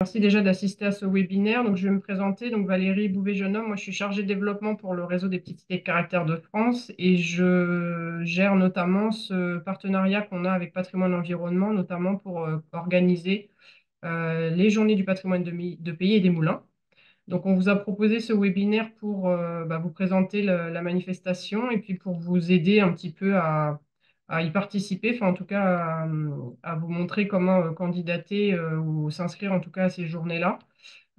Merci déjà d'assister à ce webinaire. Donc, je vais me présenter. Donc, Valérie Bouvet-Jeunhomme. Moi, je suis chargée de développement pour le réseau des petites cités de caractère de France et je gère notamment ce partenariat qu'on a avec Patrimoine Environnement, notamment pour organiser les journées du patrimoine de pays et des moulins. Donc, on vous a proposé ce webinaire pour vous présenter la manifestation et puis pour vous aider un petit peu à y participer, enfin en tout cas à vous montrer comment candidater ou s'inscrire en tout cas à ces journées-là.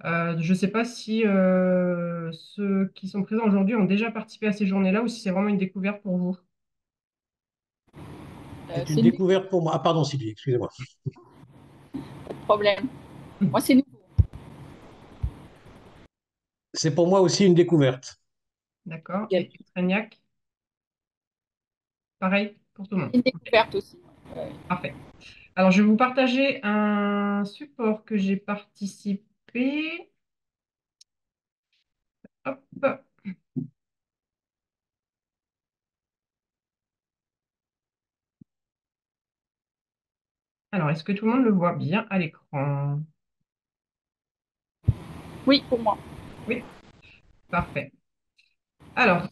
Je ne sais pas si ceux qui sont présents aujourd'hui ont déjà participé à ces journées-là ou si c'est vraiment une découverte pour vous. C'est C'est une une découverte pour moi. Ah, pardon, Sylvie, excusez-moi. problème. Moi, c'est nouveau. C'est pour moi aussi une découverte. D'accord. C'est Et Trégnac, pareil pour tout le monde. une Ok, découverte aussi. Ouais. parfait. Alors, je vais vous partager un support que j'ai participé. Hop. Alors, est-ce que tout le monde le voit bien à l'écran? Oui, pour moi. Oui, parfait. Alors,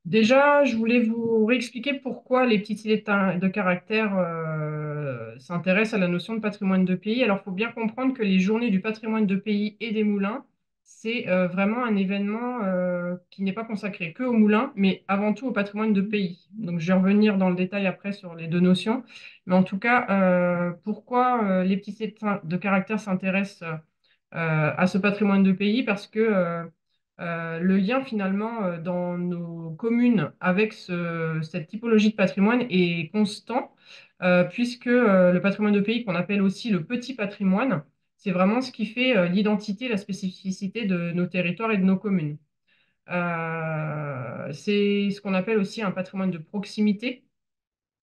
déjà, je voulais vous réexpliquer pourquoi les petites idées de caractère s'intéressent à la notion de patrimoine de pays. Alors, il faut bien comprendre que les journées du patrimoine de pays et des moulins, c'est vraiment un événement qui n'est pas consacré que aux moulins, mais avant tout au patrimoine de pays. Donc, je vais revenir dans le détail après sur les deux notions. Mais en tout cas, pourquoi les petites idées de caractère s'intéressent à ce patrimoine de pays? Parce que le lien finalement dans nos communes avec cette typologie de patrimoine est constant, puisque le patrimoine de pays qu'on appelle aussi le petit patrimoine, c'est vraiment ce qui fait l'identité, la spécificité de nos territoires et de nos communes. C'est ce qu'on appelle aussi un patrimoine de proximité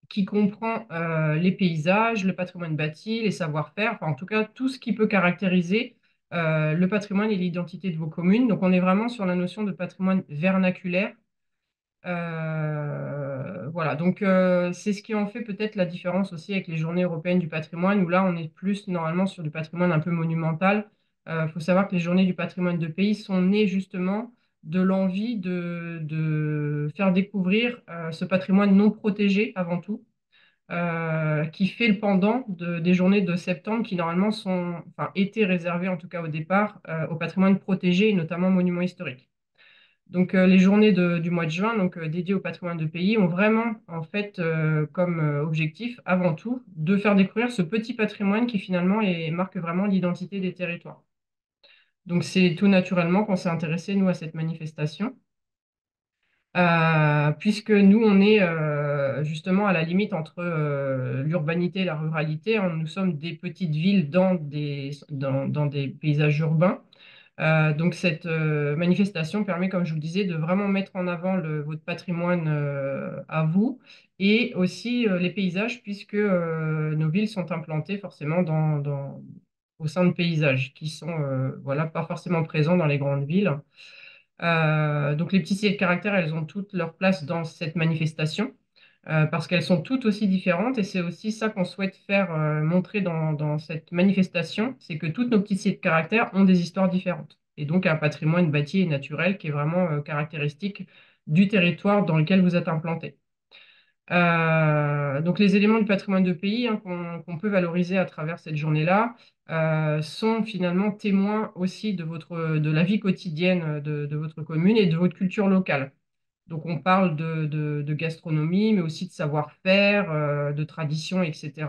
qui comprend les paysages, le patrimoine bâti, les savoir-faire, enfin en tout cas tout ce qui peut caractériser le patrimoine et l'identité de vos communes. Donc on est vraiment sur la notion de patrimoine vernaculaire. Voilà, donc c'est ce qui en fait peut-être la différence aussi avec les journées européennes du patrimoine, où là on est plus normalement sur du patrimoine un peu monumental. Il faut savoir que les journées du patrimoine de pays sont nées justement de l'envie de faire découvrir ce patrimoine non protégé avant tout qui fait le pendant des journées de septembre qui normalement enfin, étaient réservées en tout cas au départ au patrimoine protégé et notamment monuments historiques. Donc les journées du mois de juin, donc dédiées au patrimoine de pays, ont vraiment en fait comme objectif avant tout de faire découvrir ce petit patrimoine qui finalement marque vraiment l'identité des territoires. Donc c'est tout naturellement qu'on s'est intéressé nous à cette manifestation. Puisque nous, on est justement à la limite entre l'urbanité et la ruralité. Hein. Nous sommes des petites villes dans des paysages urbains. Donc cette manifestation permet, comme je vous le disais, de vraiment mettre en avant votre patrimoine à vous et aussi les paysages, puisque nos villes sont implantées forcément au sein de paysages qui sont voilà, pas forcément présents dans les grandes villes. Donc les petits signes de caractère, elles ont toutes leur place dans cette manifestation parce qu'elles sont toutes aussi différentes et c'est aussi ça qu'on souhaite faire montrer dans cette manifestation, c'est que toutes nos petits signes de caractère ont des histoires différentes et donc un patrimoine bâti et naturel qui est vraiment caractéristique du territoire dans lequel vous êtes implanté. Donc les éléments du patrimoine de pays hein, qu'on peut valoriser à travers cette journée-là sont finalement témoins aussi de la vie quotidienne de votre commune et de votre culture locale. Donc on parle de gastronomie, mais aussi de savoir-faire, de tradition, etc.,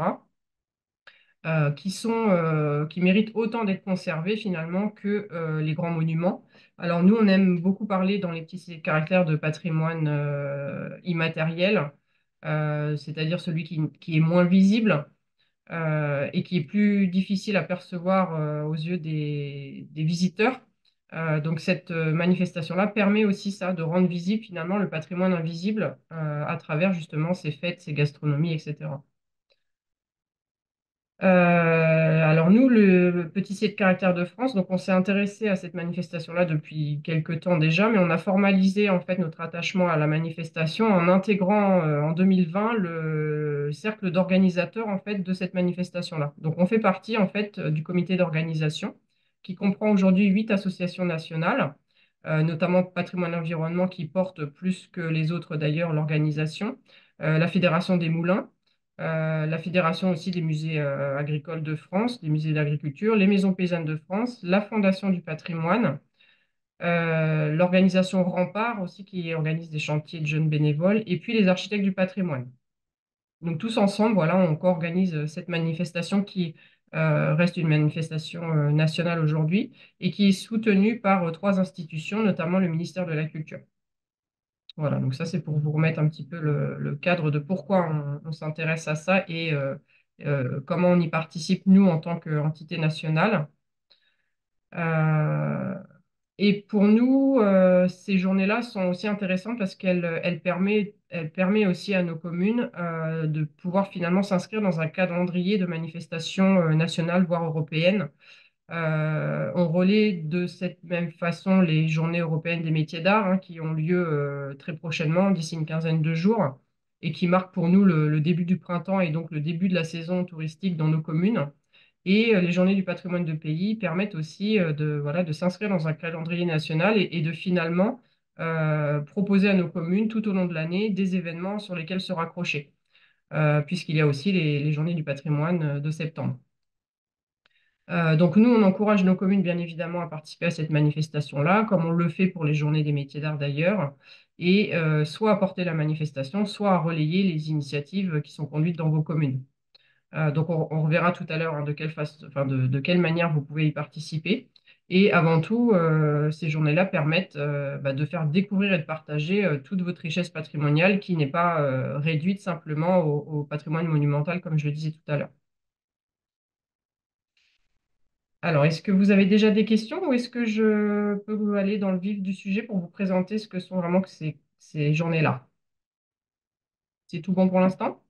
qui méritent autant d'être conservés finalement que les grands monuments. Alors nous, on aime beaucoup parler dans les petits caractères de patrimoine immatériel, c'est-à-dire celui qui est moins visible et qui est plus difficile à percevoir aux yeux des visiteurs. Donc cette manifestation-là permet aussi ça, de rendre visible finalement le patrimoine invisible à travers justement ces fêtes, ces gastronomies, etc. Alors nous, le Petit Site de caractère de France, donc on s'est intéressé à cette manifestation-là depuis quelques temps déjà, mais on a formalisé en fait notre attachement à la manifestation en intégrant en 2020 le cercle d'organisateurs en fait de cette manifestation-là. Donc on fait partie en fait du comité d'organisation qui comprend aujourd'hui 8 associations nationales, notamment Patrimoine et Environnement qui porte plus que les autres d'ailleurs l'organisation, la Fédération des Moulins, la Fédération aussi des musées agricoles de France, des musées d'agriculture, les maisons paysannes de France, la Fondation du patrimoine, l'organisation Rempart aussi qui organise des chantiers de jeunes bénévoles, et puis les architectes du patrimoine. Donc tous ensemble, voilà, on co-organise cette manifestation qui reste une manifestation nationale aujourd'hui et qui est soutenue par 3 institutions, notamment le ministère de la Culture. Voilà, donc ça c'est pour vous remettre un petit peu le cadre de pourquoi on s'intéresse à ça et comment on y participe nous en tant qu'entité nationale. Euh, et pour nous, ces journées-là sont aussi intéressantes parce qu'elles permettent aussi à nos communes de pouvoir finalement s'inscrire dans un calendrier de manifestations nationales, voire européennes. On relaie de cette même façon les journées européennes des métiers d'art hein, qui ont lieu très prochainement, d'ici une quinzaine de jours, et qui marquent pour nous le début du printemps et donc le début de la saison touristique dans nos communes. Et les journées du patrimoine de pays permettent aussi voilà, de s'inscrire dans un calendrier national et de finalement proposer à nos communes tout au long de l'année des événements sur lesquels se raccrocher, puisqu'il y a aussi les journées du patrimoine de septembre. Donc nous, on encourage nos communes, bien évidemment, à participer à cette manifestation-là, comme on le fait pour les journées des métiers d'art d'ailleurs, et soit à porter la manifestation, soit à relayer les initiatives qui sont conduites dans vos communes. Donc on reverra tout à l'heure hein, de quelle manière vous pouvez y participer. Et avant tout, ces journées-là permettent de faire découvrir et de partager toute votre richesse patrimoniale qui n'est pas réduite simplement au patrimoine monumental, comme je le disais tout à l'heure. Alors, est-ce que vous avez déjà des questions ou est-ce que je peux aller dans le vif du sujet pour vous présenter ce que sont vraiment que ces journées-là? C'est tout bon pour l'instant?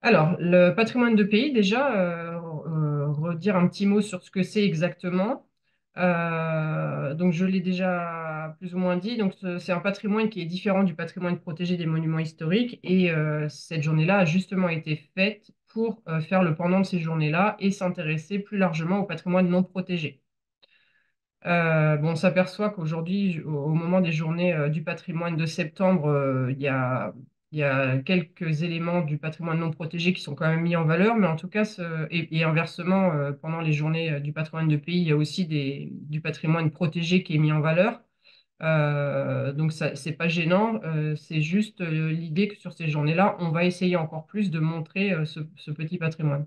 Alors, le patrimoine de pays, déjà, redire un petit mot sur ce que c'est exactement. Donc, je l'ai déjà plus ou moins dit. Donc, c'est un patrimoine qui est différent du patrimoine protégé des monuments historiques. Et cette journée-là a justement été faite pour faire le pendant de ces journées-là et s'intéresser plus largement au patrimoine non protégé. Bon, on s'aperçoit qu'aujourd'hui, au moment des journées du patrimoine de septembre, il y a quelques éléments du patrimoine non protégé qui sont quand même mis en valeur, mais en tout cas, et inversement, pendant les journées du patrimoine de pays, il y a aussi du patrimoine protégé qui est mis en valeur. Donc, ça, c'est pas gênant, c'est juste l'idée que sur ces journées-là, on va essayer encore plus de montrer ce petit patrimoine.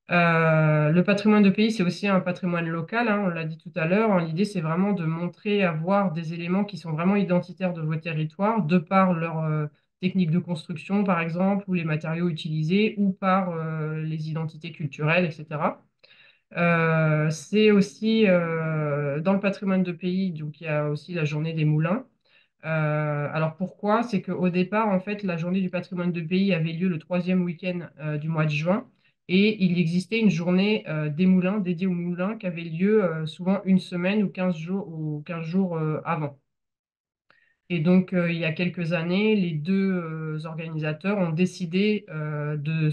Le patrimoine de pays, c'est aussi un patrimoine local, hein, on l'a dit tout à l'heure. Hein. L'idée, c'est vraiment de montrer, avoir des éléments qui sont vraiment identitaires de vos territoires, de par leur technique de construction, par exemple, ou les matériaux utilisés, ou par les identités culturelles, etc. C'est aussi dans le patrimoine de pays, donc il y a aussi la journée des moulins. Alors pourquoi? C'est qu'au départ, en fait, la journée du patrimoine de pays avait lieu le troisième week-end du mois de juin et il existait une journée des moulins dédiée aux moulins qui avait lieu souvent une semaine ou 15 jours avant. Et donc, il y a quelques années, les deux organisateurs ont décidé de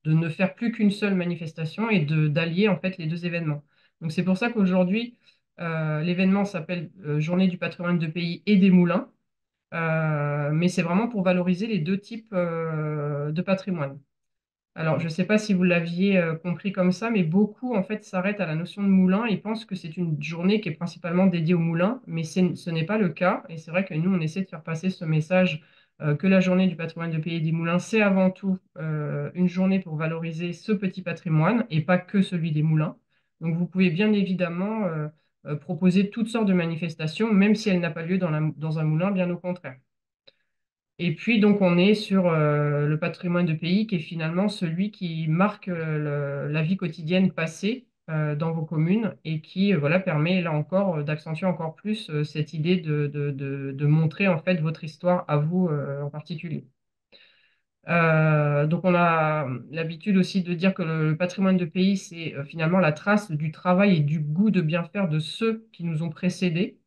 ne faire plus qu'une seule manifestation et d'allier en fait les deux événements. Donc, c'est pour ça qu'aujourd'hui, l'événement s'appelle Journée du patrimoine de pays et des moulins, mais c'est vraiment pour valoriser les deux types de patrimoine. Alors, je ne sais pas si vous l'aviez compris comme ça, mais beaucoup en fait s'arrêtent à la notion de moulin et pensent que c'est une journée qui est principalement dédiée au moulin, mais ce n'est pas le cas. Et c'est vrai que nous, on essaie de faire passer ce message que la journée du patrimoine de pays et des moulins, c'est avant tout une journée pour valoriser ce petit patrimoine et pas que celui des moulins. Donc, vous pouvez bien évidemment proposer toutes sortes de manifestations, même si elle n'a pas lieu dans un moulin, bien au contraire. Et puis, donc, on est sur le patrimoine de pays qui est finalement celui qui marque la vie quotidienne passée dans vos communes et qui, voilà, permet, là encore, d'accentuer encore plus cette idée de montrer, en fait, votre histoire à vous en particulier. Donc on a l'habitude aussi de dire que le patrimoine de pays, c'est finalement la trace du travail et du goût de bien faire de ceux qui nous ont précédés.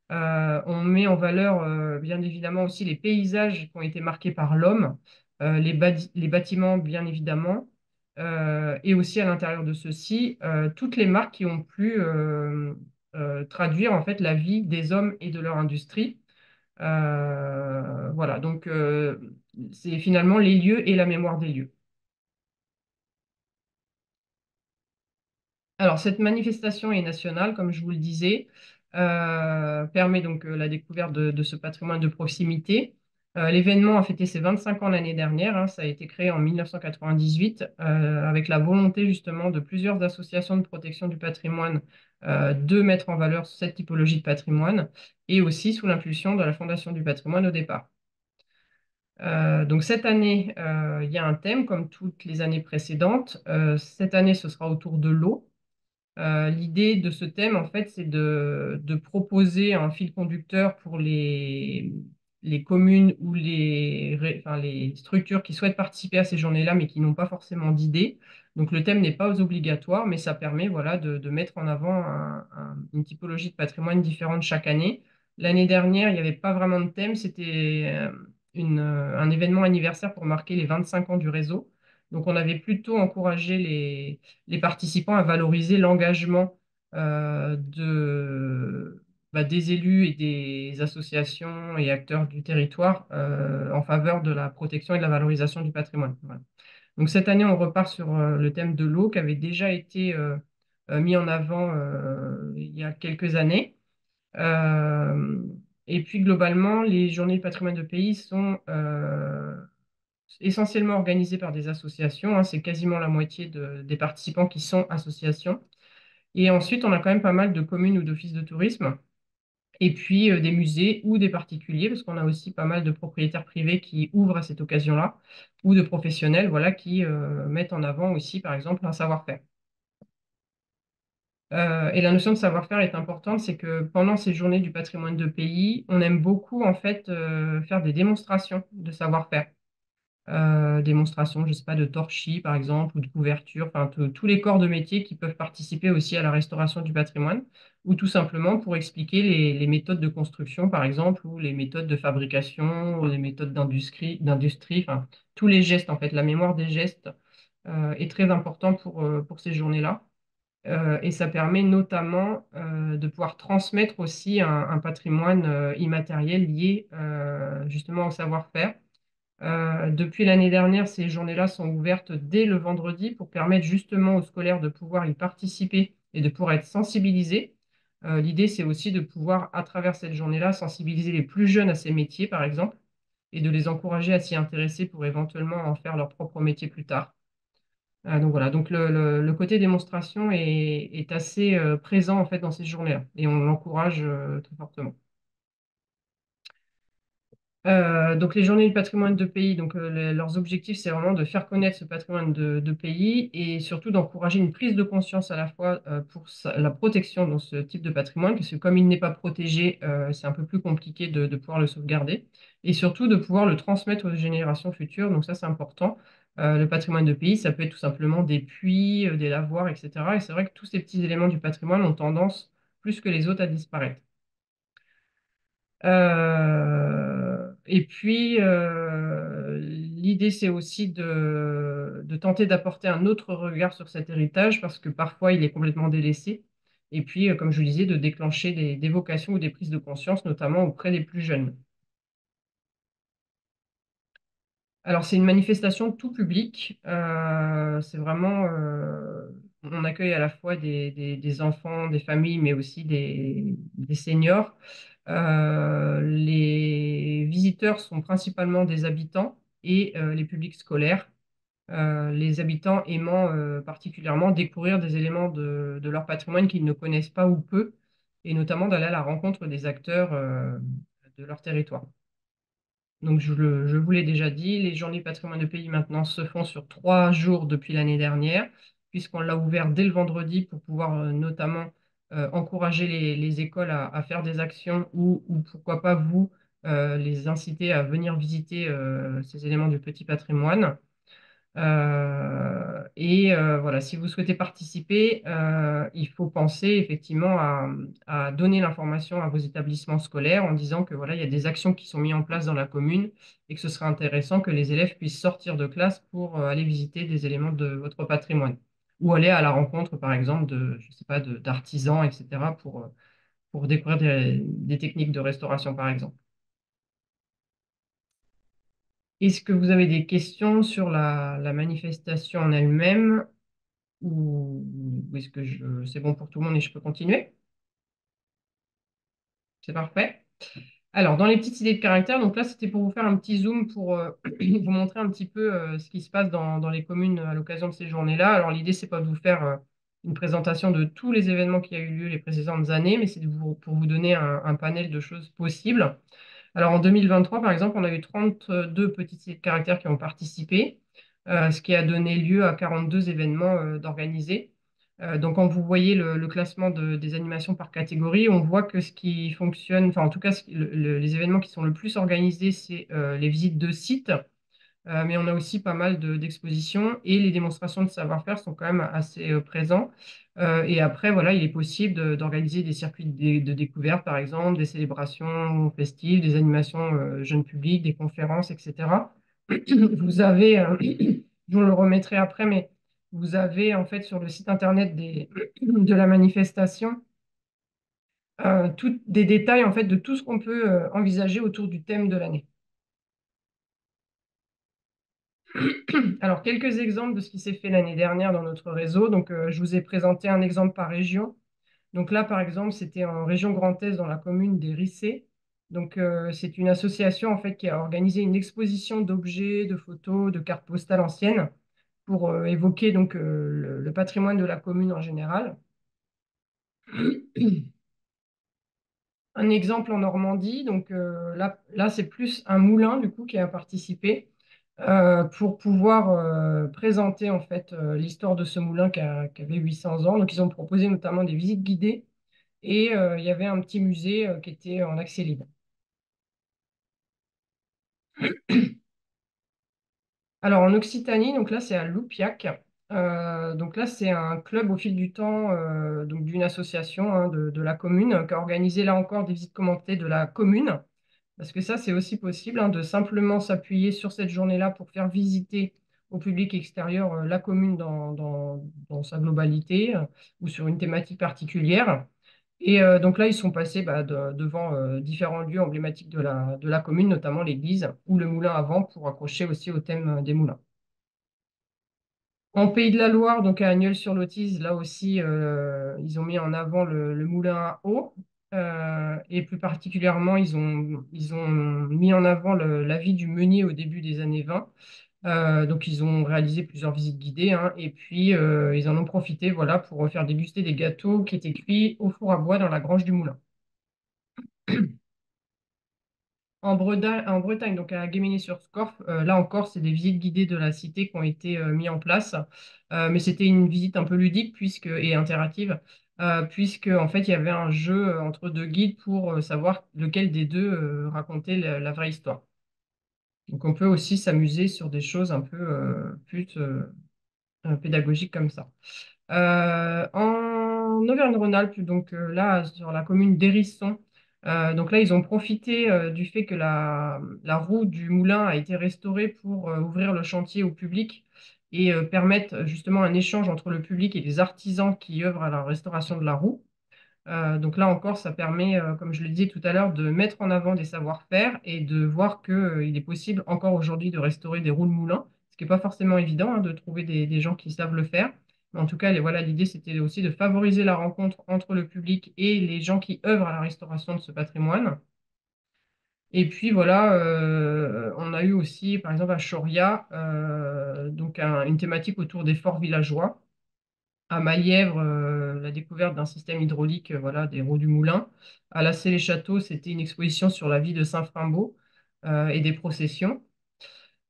On met en valeur, bien évidemment, aussi les paysages qui ont été marqués par l'homme, les bâtiments, bien évidemment, et aussi à l'intérieur de ceux-ci, toutes les marques qui ont pu traduire en fait la vie des hommes et de leur industrie. Voilà, donc c'est finalement les lieux et la mémoire des lieux. Alors, cette manifestation est nationale, comme je vous le disais, permet donc la découverte de ce patrimoine de proximité. L'événement a fêté ses 25 ans l'année dernière, hein, ça a été créé en 1998 avec la volonté justement de plusieurs associations de protection du patrimoine de mettre en valeur cette typologie de patrimoine et aussi sous l'impulsion de la Fondation du patrimoine au départ. Donc cette année, il y a un thème comme toutes les années précédentes. Cette année, ce sera autour de l'eau. L'idée de ce thème, en fait, c'est de proposer un fil conducteur pour les communes ou enfin, les structures qui souhaitent participer à ces journées-là, mais qui n'ont pas forcément d'idée. Donc, le thème n'est pas obligatoire, mais ça permet, voilà, de mettre en avant une typologie de patrimoine différente chaque année. L'année dernière, il n'y avait pas vraiment de thème, c'était un événement anniversaire pour marquer les 25 ans du réseau. Donc, on avait plutôt encouragé les participants à valoriser l'engagement des élus et des associations et acteurs du territoire en faveur de la protection et de la valorisation du patrimoine. Voilà. Donc cette année, on repart sur le thème de l'eau qui avait déjà été mis en avant il y a quelques années. Euh, et puis globalement, les journées du patrimoine de pays sont essentiellement organisées par des associations, hein, c'est quasiment la moitié des participants qui sont associations. Et ensuite, on a quand même pas mal de communes ou d'offices de tourisme, et puis des musées ou des particuliers, parce qu'on a aussi pas mal de propriétaires privés qui ouvrent à cette occasion-là, ou de professionnels, voilà, qui mettent en avant aussi, par exemple, un savoir-faire. Et la notion de savoir-faire est importante, c'est que pendant ces journées du patrimoine de pays, on aime beaucoup en fait faire des démonstrations de savoir-faire. Démonstration, je sais pas, de torchis par exemple, ou de couverture, enfin tous les corps de métier qui peuvent participer aussi à la restauration du patrimoine, ou tout simplement pour expliquer les méthodes de construction par exemple, ou les méthodes de fabrication, ou les méthodes d'industrie, enfin tous les gestes en fait, la mémoire des gestes est très important pour ces journées-là. Et ça permet notamment de pouvoir transmettre aussi un patrimoine immatériel lié justement au savoir-faire. Depuis l'année dernière, ces journées-là sont ouvertes dès le vendredi pour permettre justement aux scolaires de pouvoir y participer et de pouvoir être sensibilisés. L'idée, c'est aussi de pouvoir, à travers cette journée-là, sensibiliser les plus jeunes à ces métiers, par exemple, et de les encourager à s'y intéresser pour éventuellement en faire leur propre métier plus tard. Donc voilà, donc le côté démonstration est assez présent en fait dans ces journées-là, et on l'encourage très fortement. Donc les journées du patrimoine de pays, donc leurs objectifs, c'est vraiment de faire connaître ce patrimoine de pays et surtout d'encourager une prise de conscience à la fois pour la protection dans ce type de patrimoine, parce que comme il n'est pas protégé, c'est un peu plus compliqué de pouvoir le sauvegarder et surtout de pouvoir le transmettre aux générations futures. Donc ça, c'est important. Le patrimoine de pays, ça peut être tout simplement des puits, des lavoirs, etc. Et c'est vrai que tous ces petits éléments du patrimoine ont tendance, plus que les autres, à disparaître. Et puis, l'idée, c'est aussi de tenter d'apporter un autre regard sur cet héritage parce que parfois, il est complètement délaissé. Et puis, comme je vous disais, de déclencher des vocations ou des prises de conscience, notamment auprès des plus jeunes. Alors, c'est une manifestation tout public. C'est vraiment, on accueille à la fois des enfants, des familles, mais aussi des seniors. Les visiteurs sont principalement des habitants et les publics scolaires. Les habitants aimant particulièrement découvrir des éléments de leur patrimoine qu'ils ne connaissent pas ou peu, et notamment d'aller à la rencontre des acteurs de leur territoire. Donc, je vous l'ai déjà dit, les journées patrimoine de pays maintenant se font sur 3 jours depuis l'année dernière, puisqu'on l'a ouvert dès le vendredi pour pouvoir notamment encourager les écoles à faire des actions ou pourquoi pas vous les inciter à venir visiter ces éléments du petit patrimoine. Voilà, si vous souhaitez participer, il faut penser effectivement à donner l'information à vos établissements scolaires en disant que voilà, il y a des actions qui sont mises en place dans la commune et que ce serait intéressant que les élèves puissent sortir de classe pour aller visiter des éléments de votre patrimoine ou aller à la rencontre, par exemple, je sais pas, d'artisans, etc., pour découvrir des techniques de restauration, par exemple. Est-ce que vous avez des questions sur la manifestation en elle-même ou est-ce que c'est bon pour tout le monde et je peux continuer? C'est parfait. Alors, dans les petites idées de caractère, donc là, c'était pour vous faire un petit zoom pour vous montrer un petit peu ce qui se passe dans les communes à l'occasion de ces journées-là. Alors, l'idée, c'est pas de vous faire une présentation de tous les événements qui ont eu lieu les précédentes années, mais c'est pour vous donner un panel de choses possibles. Alors en 2023, par exemple, on a eu 32 petits caractères qui ont participé, ce qui a donné lieu à 42 événements d'organisés. Donc quand vous voyez le classement des animations par catégorie, on voit que ce qui fonctionne, enfin en tout cas les événements qui sont le plus organisés, c'est les visites de sites, mais on a aussi pas mal d'expositions et les démonstrations de savoir-faire sont quand même assez présents. Et après, voilà, il est possible d'organiser des circuits de découverte, par exemple, des célébrations festives, des animations jeunes publics, des conférences, etc. Vous avez, je vous le remettrai après, mais vous avez en fait sur le site internet de la manifestation des détails en fait de tout ce qu'on peut envisager autour du thème de l'année. Alors, quelques exemples de ce qui s'est fait l'année dernière dans notre réseau. Donc, je vous ai présenté un exemple par région. Donc là, par exemple, c'était en région Grand Est, dans la commune des Rissés. Donc, c'est une association en fait qui a organisé une exposition d'objets, de photos, de cartes postales anciennes pour évoquer donc le patrimoine de la commune en général. Un exemple en Normandie, donc là c'est plus un moulin du coup qui a participé pour pouvoir présenter en fait l'histoire de ce moulin qui avait 800 ans. Donc ils ont proposé notamment des visites guidées et il y avait un petit musée qui était en accès libre. Alors en Occitanie, donc là c'est à Loupiac. Donc là c'est un club au fil du temps donc d'une association hein, de la commune qui a organisé là encore des visites commentées de la commune. Parce que ça, c'est aussi possible hein, de simplement s'appuyer sur cette journée-là pour faire visiter au public extérieur la commune dans sa globalité ou sur une thématique particulière. Et donc là, ils sont passés devant différents lieux emblématiques de la commune, notamment l'église ou le moulin à vent pour accrocher aussi au thème des moulins. En Pays de la Loire, donc à Agneul-sur-Lotise, là aussi, ils ont mis en avant le moulin à eau. Et plus particulièrement, ils ont mis en avant la vie du meunier au début des années 20. Donc, ils ont réalisé plusieurs visites guidées, hein, et puis ils en ont profité voilà, pour faire déguster des gâteaux qui étaient cuits au four à bois dans la grange du moulin. En Bretagne, donc à Guéménée-sur-Scorff, là encore, c'est des visites guidées de la cité qui ont été mises en place. Mais c'était une visite un peu ludique et interactive, puisque en fait, il y avait un jeu entre deux guides pour savoir lequel des deux racontait la vraie histoire. Donc on peut aussi s'amuser sur des choses un peu plus pédagogiques comme ça. En Auvergne-Rhône-Alpes, donc là, sur la commune d'Hérisson, donc là, ils ont profité du fait que la roue du moulin a été restaurée pour ouvrir le chantier au public et permettre justement un échange entre le public et les artisans qui œuvrent à la restauration de la roue. Donc là encore, ça permet, comme je le disais tout à l'heure, de mettre en avant des savoir-faire et de voir qu'il est possible encore aujourd'hui de restaurer des roues de moulin, ce qui n'est pas forcément évident hein, de trouver des gens qui savent le faire. Mais en tout cas, voilà, l'idée, c'était aussi de favoriser la rencontre entre le public et les gens qui œuvrent à la restauration de ce patrimoine. Et puis voilà, on a eu aussi, par exemple, à Choria, donc une thématique autour des forts villageois à Malièvre, la découverte d'un système hydraulique, voilà, des roues du moulin. À la les châteaux c'était une exposition sur la vie de Saint-Frimbault et des processions.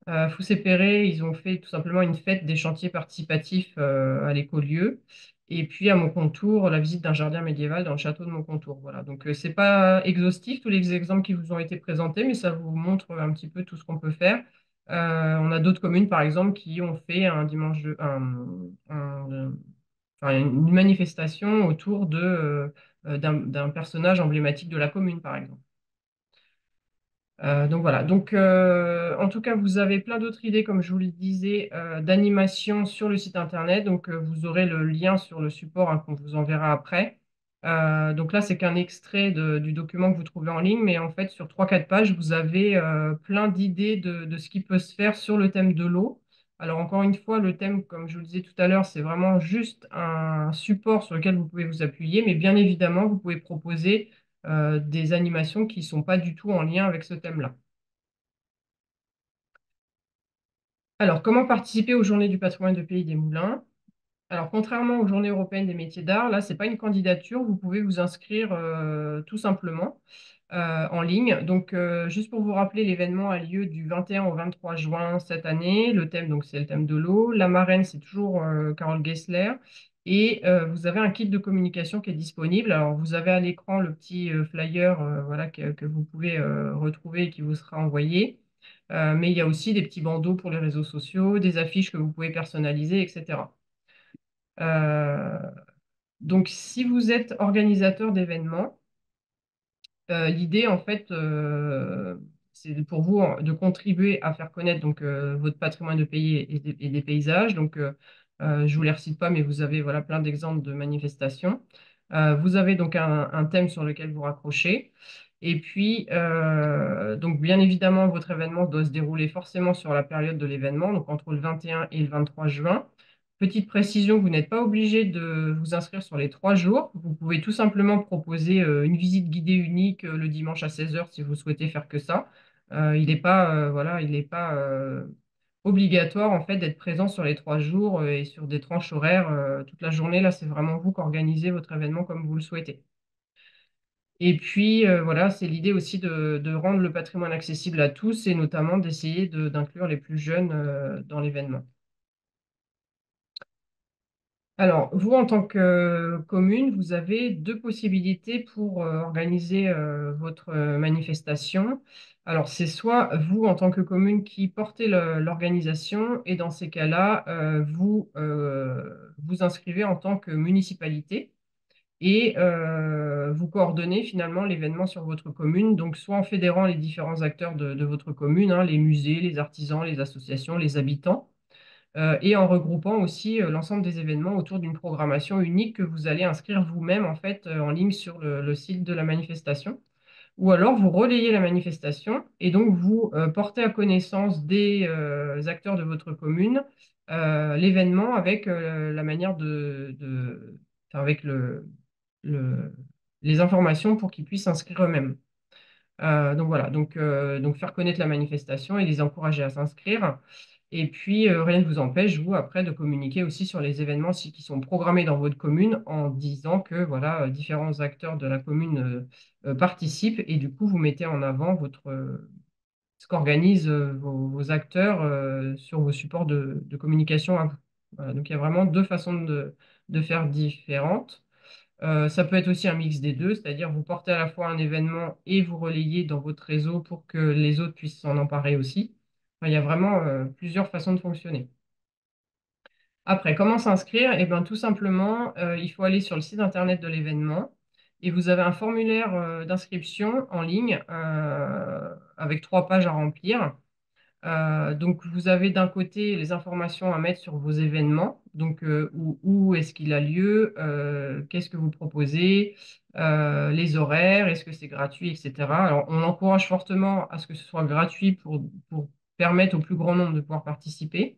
À Foussé-Perret, ils ont fait tout simplement une fête des chantiers participatifs à l'écolieu. Et puis à Moncontour, la visite d'un jardin médiéval dans le château de Moncontour. Voilà. Donc c'est pas exhaustif tous les exemples qui vous ont été présentés, mais ça vous montre un petit peu tout ce qu'on peut faire. On a d'autres communes, par exemple, qui ont fait un dimanche enfin, une manifestation autour d'un personnage emblématique de la commune, par exemple. Donc voilà. Donc en tout cas, vous avez plein d'autres idées, comme je vous le disais, d'animation sur le site internet. Donc vous aurez le lien sur le support hein, qu'on vous enverra après. Donc là, c'est qu'un extrait du document que vous trouvez en ligne, mais en fait, sur 3-4 pages, vous avez plein d'idées de ce qui peut se faire sur le thème de l'eau. Alors encore une fois, le thème, comme je vous le disais tout à l'heure, c'est vraiment juste un support sur lequel vous pouvez vous appuyer, mais bien évidemment, vous pouvez proposer des animations qui ne sont pas du tout en lien avec ce thème-là. Alors, comment participer aux Journées du patrimoine de Pays des Moulins? Alors, contrairement aux Journées européennes des métiers d'art, là, ce n'est pas une candidature, vous pouvez vous inscrire tout simplement en ligne. Donc, juste pour vous rappeler, l'événement a lieu du 21 au 23 juin cette année. Le thème, donc, c'est le thème de l'eau. La marraine, c'est toujours Carole Gessler. Et vous avez un kit de communication qui est disponible. Alors, vous avez à l'écran le petit flyer voilà, que vous pouvez retrouver et qui vous sera envoyé. Mais il y a aussi des petits bandeaux pour les réseaux sociaux, des affiches que vous pouvez personnaliser, etc. Euh, donc, si vous êtes organisateur d'événements, l'idée, en fait, c'est pour vous de contribuer à faire connaître donc, votre patrimoine de pays et des paysages. Donc, je ne vous les recite pas, mais vous avez voilà, plein d'exemples de manifestations. Vous avez donc un thème sur lequel vous raccrochez. Et puis, donc, bien évidemment, votre événement doit se dérouler forcément sur la période de l'événement, donc entre le 21 et le 23 juin. Petite précision, vous n'êtes pas obligé de vous inscrire sur les 3 jours. Vous pouvez tout simplement proposer une visite guidée unique le dimanche à 16 heures si vous souhaitez faire que ça. Il n'est pas, voilà, il n'est pas obligatoire en fait d'être présent sur les 3 jours et sur des tranches horaires toute la journée. Là, c'est vraiment vous qui organisez votre événement comme vous le souhaitez. Et puis, voilà, c'est l'idée aussi de rendre le patrimoine accessible à tous et notamment d'essayer d'inclure les plus jeunes dans l'événement. Alors, vous, en tant que commune, vous avez deux possibilités pour organiser votre manifestation. Alors, c'est soit vous, en tant que commune, qui portez l'organisation, et dans ces cas-là, vous vous inscrivez en tant que municipalité et vous coordonnez finalement l'événement sur votre commune, donc soit en fédérant les différents acteurs de votre commune, hein, les musées, les artisans, les associations, les habitants et en regroupant aussi l'ensemble des événements autour d'une programmation unique que vous allez inscrire vous-même en fait en ligne sur le site de la manifestation. Ou alors vous relayez la manifestation et donc vous portez à connaissance des acteurs de votre commune l'événement avec la manière enfin, avec le- les informations pour qu'ils puissent s'inscrire eux-mêmes. Donc voilà, donc faire connaître la manifestation et les encourager à s'inscrire. Et puis, rien ne vous empêche, vous, après, de communiquer aussi sur les événements qui sont programmés dans votre commune en disant que voilà, différents acteurs de la commune participent et du coup, vous mettez en avant ce qu'organisent vos acteurs sur vos supports de communication à vous. Voilà, donc il y a vraiment deux façons de faire différentes. Ça peut être aussi un mix des deux, c'est-à-dire vous portez à la fois un événement et vous relayez dans votre réseau pour que les autres puissent s'en emparer aussi. Enfin, il y a vraiment plusieurs façons de fonctionner. Après, comment s'inscrire? Eh bien, tout simplement, il faut aller sur le site internet de l'événement et vous avez un formulaire d'inscription en ligne avec 3 pages à remplir. Donc, vous avez d'un côté les informations à mettre sur vos événements, donc où est-ce qu'il a lieu, qu'est-ce que vous proposez, les horaires, est-ce que c'est gratuit, etc. Alors, on encourage fortement à ce que ce soit gratuit pour permettre au plus grand nombre de pouvoir participer.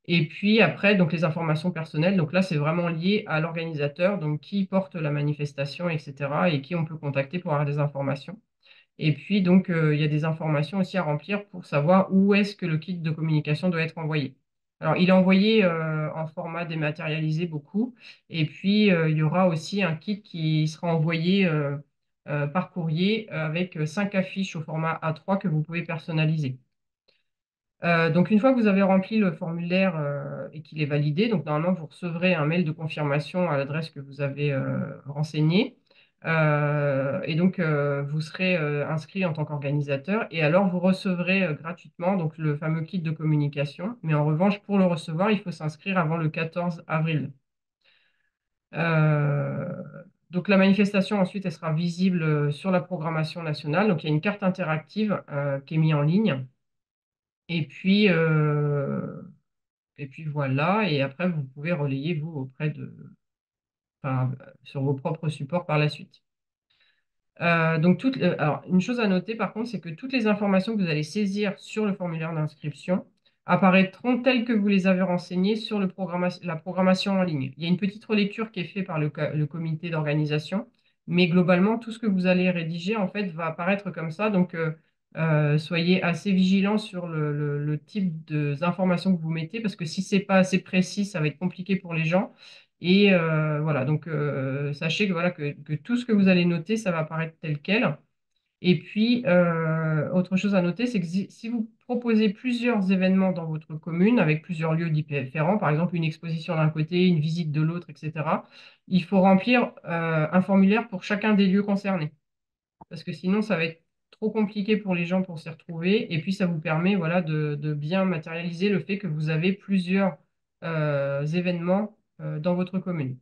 Et puis après, donc les informations personnelles, donc là, c'est vraiment lié à l'organisateur, donc qui porte la manifestation, etc. et qui on peut contacter pour avoir des informations. Et puis, donc, il y a des informations aussi à remplir pour savoir où est-ce que le kit de communication doit être envoyé. Alors, il est envoyé en format dématérialisé beaucoup. Et puis, il y aura aussi un kit qui sera envoyé par courrier avec 5 affiches au format A3 que vous pouvez personnaliser. Donc, une fois que vous avez rempli le formulaire et qu'il est validé, donc normalement, vous recevrez un mail de confirmation à l'adresse que vous avez renseignée. Et donc, vous serez inscrit en tant qu'organisateur. Et alors, vous recevrez gratuitement donc, le fameux kit de communication. Mais en revanche, pour le recevoir, il faut s'inscrire avant le 14 avril. Euh, donc, la manifestation, ensuite, elle sera visible sur la programmation nationale. Donc, il y a une carte interactive qui est mise en ligne. Et puis, voilà, et après vous pouvez relayer vous enfin, sur vos propres supports par la suite. Alors, une chose à noter par contre, c'est que toutes les informations que vous allez saisir sur le formulaire d'inscription apparaîtront telles que vous les avez renseignées sur la programmation en ligne. Il y a une petite relecture qui est faite par le comité d'organisation, mais globalement, tout ce que vous allez rédiger en fait va apparaître comme ça. Donc, soyez assez vigilants sur le type d'informations que vous mettez, parce que si c'est pas assez précis, ça va être compliqué pour les gens. Et voilà, donc sachez que, voilà, que tout ce que vous allez noter, ça va apparaître tel quel. Et puis, autre chose à noter, c'est que si vous proposez plusieurs événements dans votre commune, avec plusieurs lieux différents, par exemple une exposition d'un côté, une visite de l'autre, etc., il faut remplir un formulaire pour chacun des lieux concernés. Parce que sinon, ça va être trop compliqué pour les gens pour s'y retrouver. Et puis, ça vous permet, voilà, de bien matérialiser le fait que vous avez plusieurs événements dans votre commune.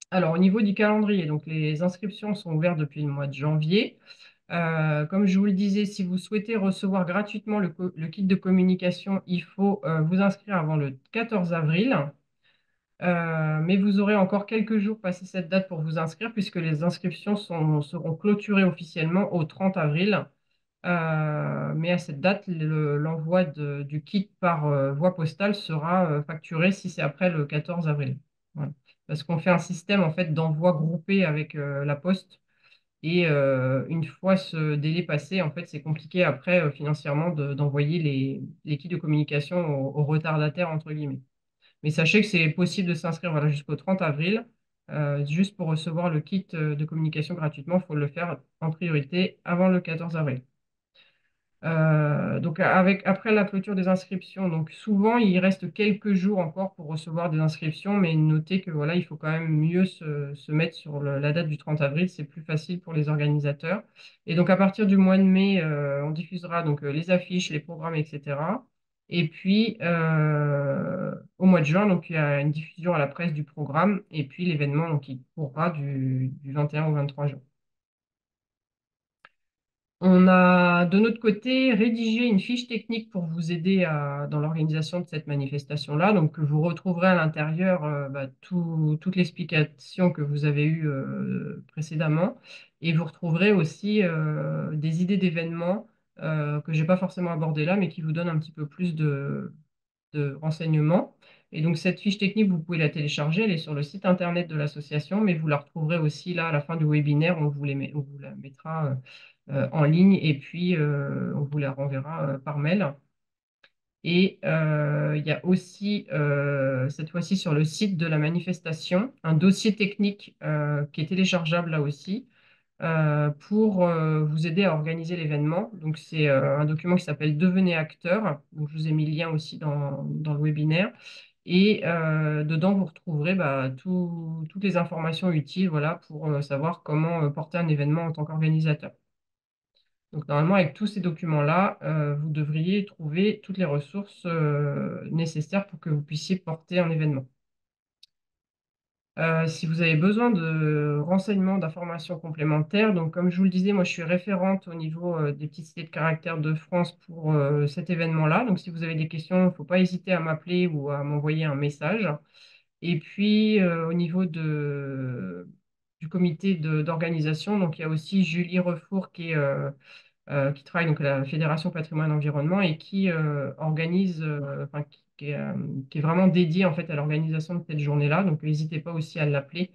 Alors, au niveau du calendrier, donc les inscriptions sont ouvertes depuis le mois de janvier. Comme je vous le disais, si vous souhaitez recevoir gratuitement le kit de communication, il faut vous inscrire avant le 14 avril. Mais vous aurez encore quelques jours passé cette date pour vous inscrire, puisque les inscriptions seront clôturées officiellement au 30 avril. Mais à cette date, l'envoi du kit par voie postale sera facturé si c'est après le 14 avril. Voilà. Parce qu'on fait un système en fait d'envoi groupé avec la poste. Et une fois ce délai passé, en fait, c'est compliqué après financièrement d'envoyer les kits de communication aux retardataires, entre guillemets. Mais sachez que c'est possible de s'inscrire voilà, jusqu'au 30 avril. Juste pour recevoir le kit de communication gratuitement, il faut le faire en priorité avant le 14 avril. Donc après la clôture des inscriptions, donc souvent il reste quelques jours encore pour recevoir des inscriptions, mais notez que voilà, il faut quand même mieux se mettre sur la date du 30 avril, c'est plus facile pour les organisateurs. Et donc à partir du mois de mai, on diffusera donc les affiches, les programmes, etc. Et puis au mois de juin, donc il y a une diffusion à la presse du programme, et puis l'événement donc il courra du 21 au 23 juin. On a de notre côté rédigé une fiche technique pour vous aider dans l'organisation de cette manifestation-là. Donc, vous retrouverez à l'intérieur toute l'explication que vous avez eue précédemment. Et vous retrouverez aussi des idées d'événements que je n'ai pas forcément abordées là, mais qui vous donnent un petit peu plus de renseignements. Et donc, cette fiche technique, vous pouvez la télécharger. Elle est sur le site internet de l'association, mais vous la retrouverez aussi là à la fin du webinaire. On vous la mettra en ligne et puis on vous la renverra par mail. Et il y a aussi, cette fois-ci sur le site de la manifestation, un dossier technique qui est téléchargeable là aussi pour vous aider à organiser l'événement. Donc, c'est un document qui s'appelle Devenez acteur. Donc, je vous ai mis le lien aussi dans le webinaire. Et dedans, vous retrouverez toutes les informations utiles voilà, pour savoir comment porter un événement en tant qu'organisateur. Donc, normalement, avec tous ces documents-là, vous devriez trouver toutes les ressources nécessaires pour que vous puissiez porter un événement. Si vous avez besoin de renseignements, d'informations complémentaires, donc comme je vous le disais, moi je suis référente au niveau des petites cités de caractère de France pour cet événement-là. Donc si vous avez des questions, il ne faut pas hésiter à m'appeler ou à m'envoyer un message. Et puis au niveau du comité d'organisation, donc il y a aussi Julie Refour qui travaille donc à la Fédération Patrimoine Environnement et qui organise, enfin, qui est vraiment dédiée en fait à l'organisation de cette journée-là. Donc n'hésitez pas aussi à l'appeler,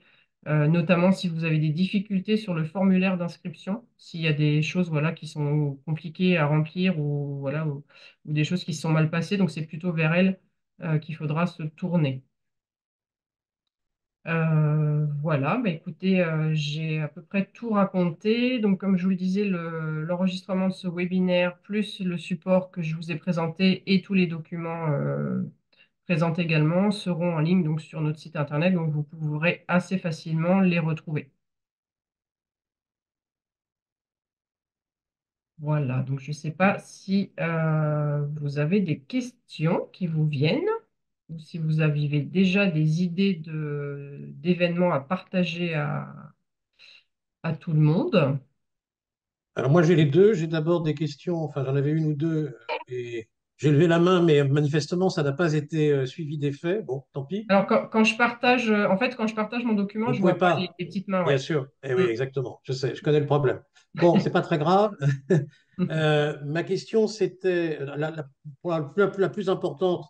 notamment si vous avez des difficultés sur le formulaire d'inscription, s'il y a des choses voilà, qui sont compliquées à remplir ou, voilà, ou des choses qui se sont mal passées. Donc c'est plutôt vers elle qu'il faudra se tourner. Voilà, bah écoutez, j'ai à peu près tout raconté. Donc, comme je vous le disais, l'enregistrement de ce webinaire, plus le support que je vous ai présenté et tous les documents présentés également seront en ligne donc, sur notre site internet, donc vous pourrez assez facilement les retrouver. Voilà, donc je ne sais pas si vous avez des questions qui vous viennent ou si vous avez déjà des idées d'événements à partager à tout le monde. Alors moi j'ai les deux. J'ai d'abord des questions, enfin j'en avais une ou deux, et j'ai levé la main, mais manifestement ça n'a pas été suivi des faits. Bon, tant pis. Alors, quand je partage, en fait, quand je partage mon document, Vous je pouvez vois pas pas, les petites mains, bien ouais. sûr. Eh oui, Mm. exactement. Je sais, je connais le problème. Bon, c'est pas très grave. Ma question c'était pour la plus importante.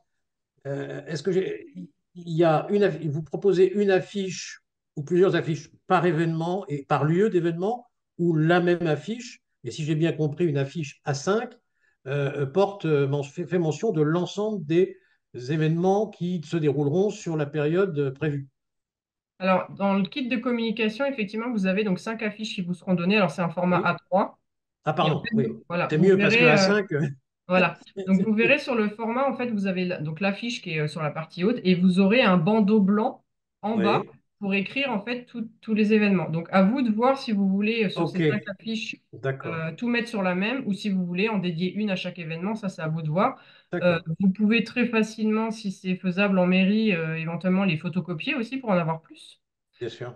Est-ce que il y a vous proposez une affiche ou plusieurs affiches par événement et par lieu d'événement ou la même affiche? Et si j'ai bien compris, une affiche A5 fait mention de l'ensemble des événements qui se dérouleront sur la période prévue. Alors, dans le kit de communication, effectivement, vous avez donc 5 affiches qui vous seront données. Alors, c'est un format Oui. A3. Ah, Et en pardon, fait, oui. voilà, C'est vous mieux parce que verrez, A5. voilà. Donc, vous verrez sur le format, en fait, vous avez donc l'affiche qui est sur la partie haute et vous aurez un bandeau blanc en bas Oui. pour écrire, en fait, tous les événements. Donc, à vous de voir si vous voulez, sur Ok, ces 5 affiches, d'accord, tout mettre sur la même ou si vous voulez en dédier une à chaque événement. Ça, c'est à vous de voir. d'accord, Vous pouvez très facilement, si c'est faisable en mairie, éventuellement les photocopier aussi pour en avoir plus. bien sûr.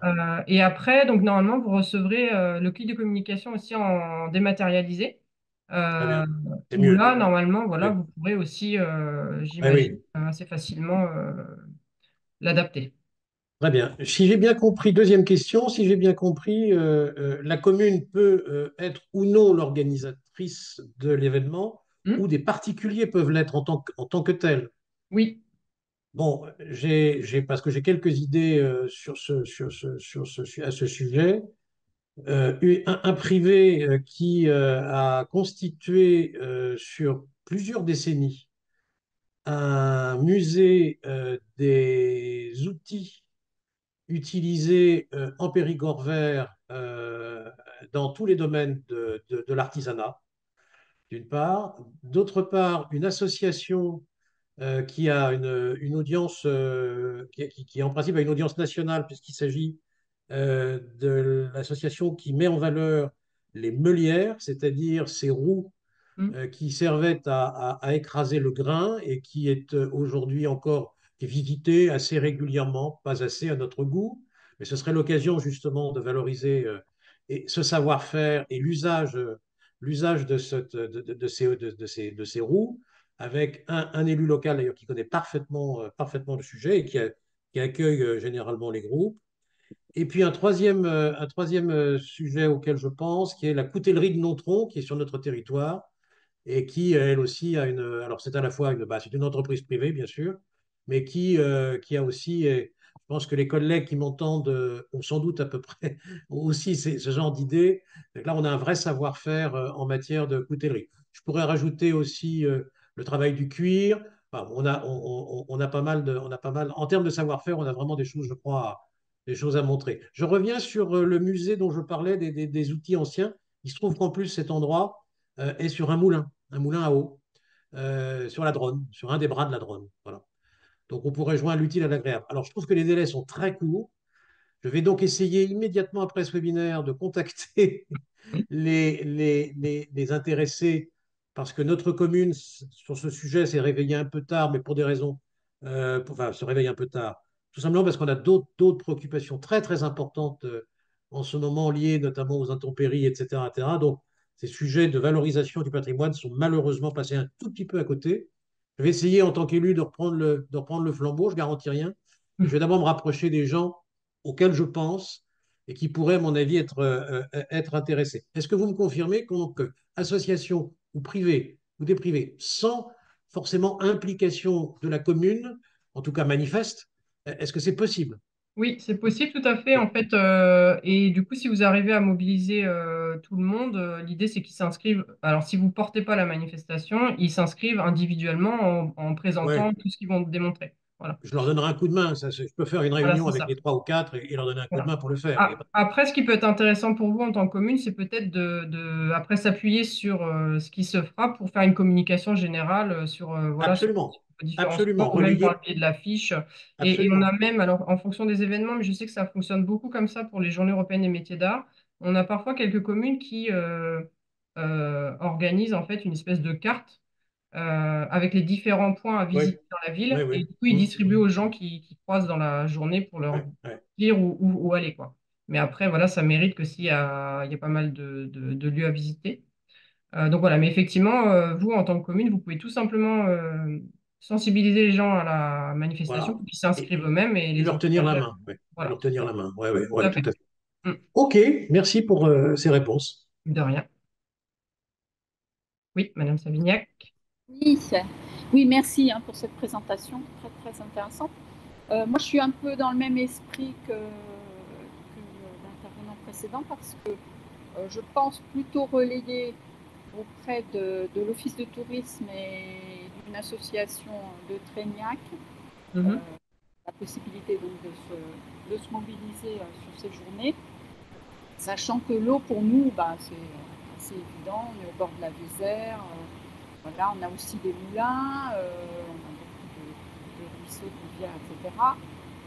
Et après, donc normalement, vous recevrez le kit de communication aussi en dématérialisé, Très euh, bien. C'est où mieux. là, normalement, voilà, Oui, vous pourrez aussi, oui, j'imagine, oui. assez facilement l'adapter. Très bien. Si j'ai bien compris, deuxième question, si j'ai bien compris, la commune peut être ou non l'organisatrice de l'événement, Hmm. ou des particuliers peuvent l'être en tant que tels. Oui. Bon, parce que j'ai quelques idées à ce sujet. Un privé qui a constitué sur plusieurs décennies un musée des outils utilisé en Périgord vert dans tous les domaines de l'artisanat, d'une part. D'autre part, une association qui a une audience, qui en principe a une audience nationale, puisqu'il s'agit de l'association qui met en valeur les meulières, c'est-à-dire ces roues Hmm. qui servait à écraser le grain et qui est aujourd'hui encore visité assez régulièrement, pas assez à notre goût, mais ce serait l'occasion justement de valoriser ce savoir-faire et l'usage de ces roues avec un élu local d'ailleurs qui connaît parfaitement le sujet et qui accueille généralement les groupes. Et puis un troisième sujet auquel je pense, qui est la coutellerie de Nontron, qui est sur notre territoire, et qui, elle aussi, a une. Alors, c'est à la fois c'est une entreprise privée, bien sûr, mais qui a aussi. Je pense que les collègues qui m'entendent ont sans doute à peu près aussi ce genre d'idées. Donc là, on a un vrai savoir-faire en matière de coutellerie. Je pourrais rajouter aussi le travail du cuir. Enfin, on a pas mal en termes de savoir-faire, on a vraiment des choses, je crois, des choses à montrer. Je reviens sur le musée dont je parlais, des outils anciens. Il se trouve qu'en plus, cet endroit est sur un moulin à eau, sur la Dronne, sur un des bras de la Dronne. Voilà. Donc on pourrait joindre l'utile à l'agréable. Alors je trouve que les délais sont très courts. Je vais donc essayer immédiatement après ce webinaire de contacter les intéressés parce que notre commune, sur ce sujet, s'est réveillée un peu tard, mais pour des raisons, enfin, se réveille un peu tard, tout simplement parce qu'on a d'autres préoccupations très importantes en ce moment liées notamment aux intempéries, etc. Donc, ces sujets de valorisation du patrimoine sont malheureusement passés un tout petit peu à côté. Je vais essayer en tant qu'élu de reprendre le flambeau, je garantis rien. Je vais d'abord me rapprocher des gens auxquels je pense et qui pourraient, à mon avis, être intéressés. Est-ce que vous me confirmez que association ou privé ou des privés, sans forcément implication de la commune, en tout cas manifeste, est-ce que c'est possible? Oui, c'est possible tout à fait Oui, en fait. Et du coup, si vous arrivez à mobiliser tout le monde, l'idée c'est qu'ils s'inscrivent. Alors, si vous ne portez pas la manifestation, ils s'inscrivent individuellement en présentant ouais, tout ce qu'ils vont démontrer. Voilà. Je leur donnerai un coup de main. Je peux faire une Voilà, réunion c'est avec ça. les trois ou quatre et leur donner un coup de Voilà. main pour le faire. Il y a pas de- Après, ce qui peut être intéressant pour vous en tant que commune, c'est peut-être après s'appuyer sur ce qui se fera pour faire une communication générale sur, voilà, sur Absolument, les différents absolument, sports ou même par le relié, biais de l'affiche. Et on a absolument. même, alors en fonction des événements, mais je sais que ça fonctionne beaucoup comme ça pour les Journées européennes des métiers d'art, on a parfois quelques communes qui organisent en fait une espèce de carte avec les différents points à Oui, visiter dans la oui, ville. Et oui. du coup, ils distribuent aux gens qui croisent dans la journée pour leur Ouais, ouais. dire où aller, quoi. Mais après, voilà, ça mérite que il y a pas mal de lieux à visiter. Donc voilà, mais effectivement, vous, en tant que commune, vous pouvez tout simplement sensibiliser les gens à la manifestation Voilà. pour qu'ils s'inscrivent eux-mêmes et Et les leur tenir la encourager. main. Ouais. Et Voilà, leur c'est tenir ça. la main. Ouais, ouais, Tout ouais, à tout fait. à fait. Mm. Ok, merci pour ces réponses. De rien. Oui, Madame Savignac. Oui, oui, merci hein, pour cette présentation très très intéressante. Moi, je suis un peu dans le même esprit que l'intervenant précédent parce que je pense plutôt relayer auprès de l'Office de tourisme et d'une association de Trégnac Mhm. la possibilité donc de se mobiliser sur ces journées, sachant que l'eau pour nous, bah, c'est assez évident, on est au bord de la Vézère, voilà, on a aussi des moulins, on a beaucoup de ruisseaux, de rivières, etc.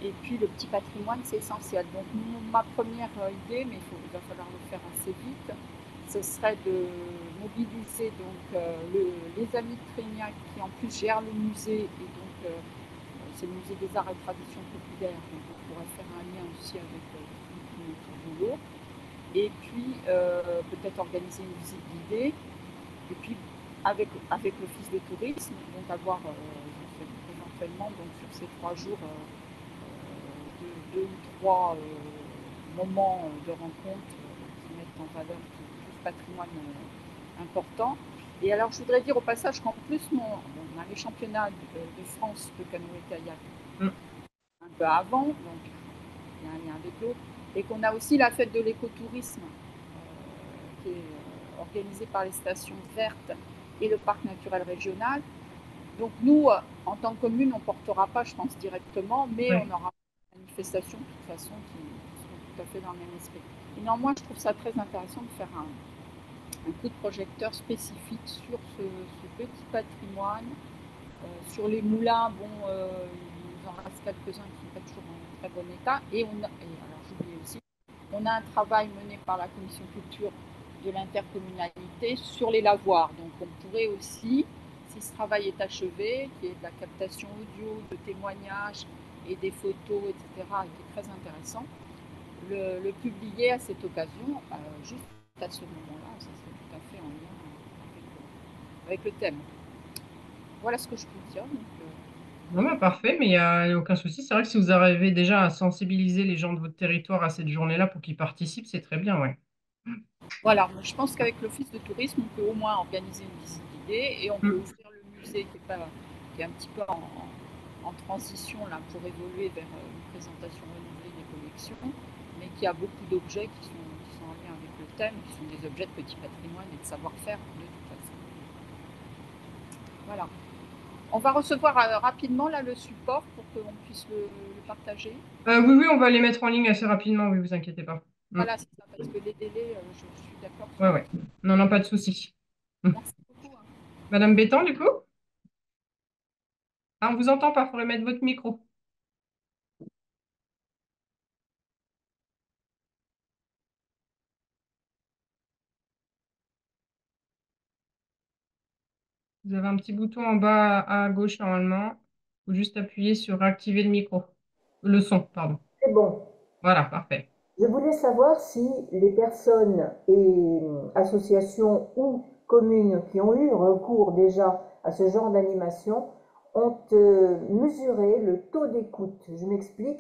Et puis le petit patrimoine, c'est essentiel. Donc ma première idée, mais il va falloir le faire assez vite, ce serait de mobiliser donc, les amis de Trégnac qui en plus gèrent le musée et donc c'est le musée des arts et traditions populaires, donc on pourrait faire un lien aussi avec notre boulot. Et puis peut-être organiser une visite guidée. Et puis avec l'Office de tourisme, donc avoir éventuellement donc, sur ces 3 jours deux ou trois moments de rencontre qui mettent en valeur tout ce patrimoine important. Et alors, je voudrais dire au passage qu'en plus, on a les championnats de France de canoë-kayak Mm. un peu avant, donc il y a un lien avec l'autre, et qu'on a aussi la fête de l'écotourisme qui est organisée par les stations vertes et le parc naturel régional. Donc nous, en tant que commune, on ne portera pas, je pense, directement, mais on Ouais. aura des manifestations de toute façon qui sont tout à fait dans le même esprit. Et néanmoins, je trouve ça très intéressant de faire un coup de projecteur spécifique sur ce petit patrimoine. Sur les moulins, bon, il nous en reste quelques-uns qui ne sont pas toujours en très bon état. Alors j'oublie aussi, on a un travail mené par la commission culture de l'intercommunalité sur les lavoirs. Donc on pourrait aussi, si ce travail est achevé, qu'il y ait de la captation audio, de témoignages et des photos, etc., qui est très intéressant, le publier à cette occasion, juste à ce moment-là, ça serait tout à fait en lien avec le thème. Voilà ce que je peux dire. Donc, Non, bah, parfait, mais il n'y a aucun souci. C'est vrai que si vous arrivez déjà à sensibiliser les gens de votre territoire à cette journée-là pour qu'ils participent, c'est très bien, ouais. voilà, je pense qu'avec l'Office de tourisme, on peut au moins organiser une visite guidée et on peut Mm. ouvrir le musée qui est un petit peu en transition là, pour évoluer vers une présentation renouvelée des collections, mais qui a beaucoup d'objets qui sont en lien avec le thème, qui sont des objets de petit patrimoine et de savoir-faire de toute façon. Voilà. On va recevoir rapidement là, le support pour qu'on puisse le partager. Oui, oui, on va les mettre en ligne assez rapidement, oui, vous inquiétez pas. Mm. Voilà, c'est ça, parce que les délais, je suis d'accord Ouais, sur. ouais. Non, non, pas de souci. Mm. Merci beaucoup. Hein. Madame Bétan, du coup? Ah, on vous entend pas, il faudrait mettre votre micro. Vous avez un petit bouton en bas à gauche normalement. Il faut juste appuyer sur activer le micro. Le son, pardon. C'est bon. Voilà, parfait. Je voulais savoir si les personnes et associations ou communes qui ont eu recours déjà à ce genre d'animation ont mesuré le taux d'écoute. Je m'explique.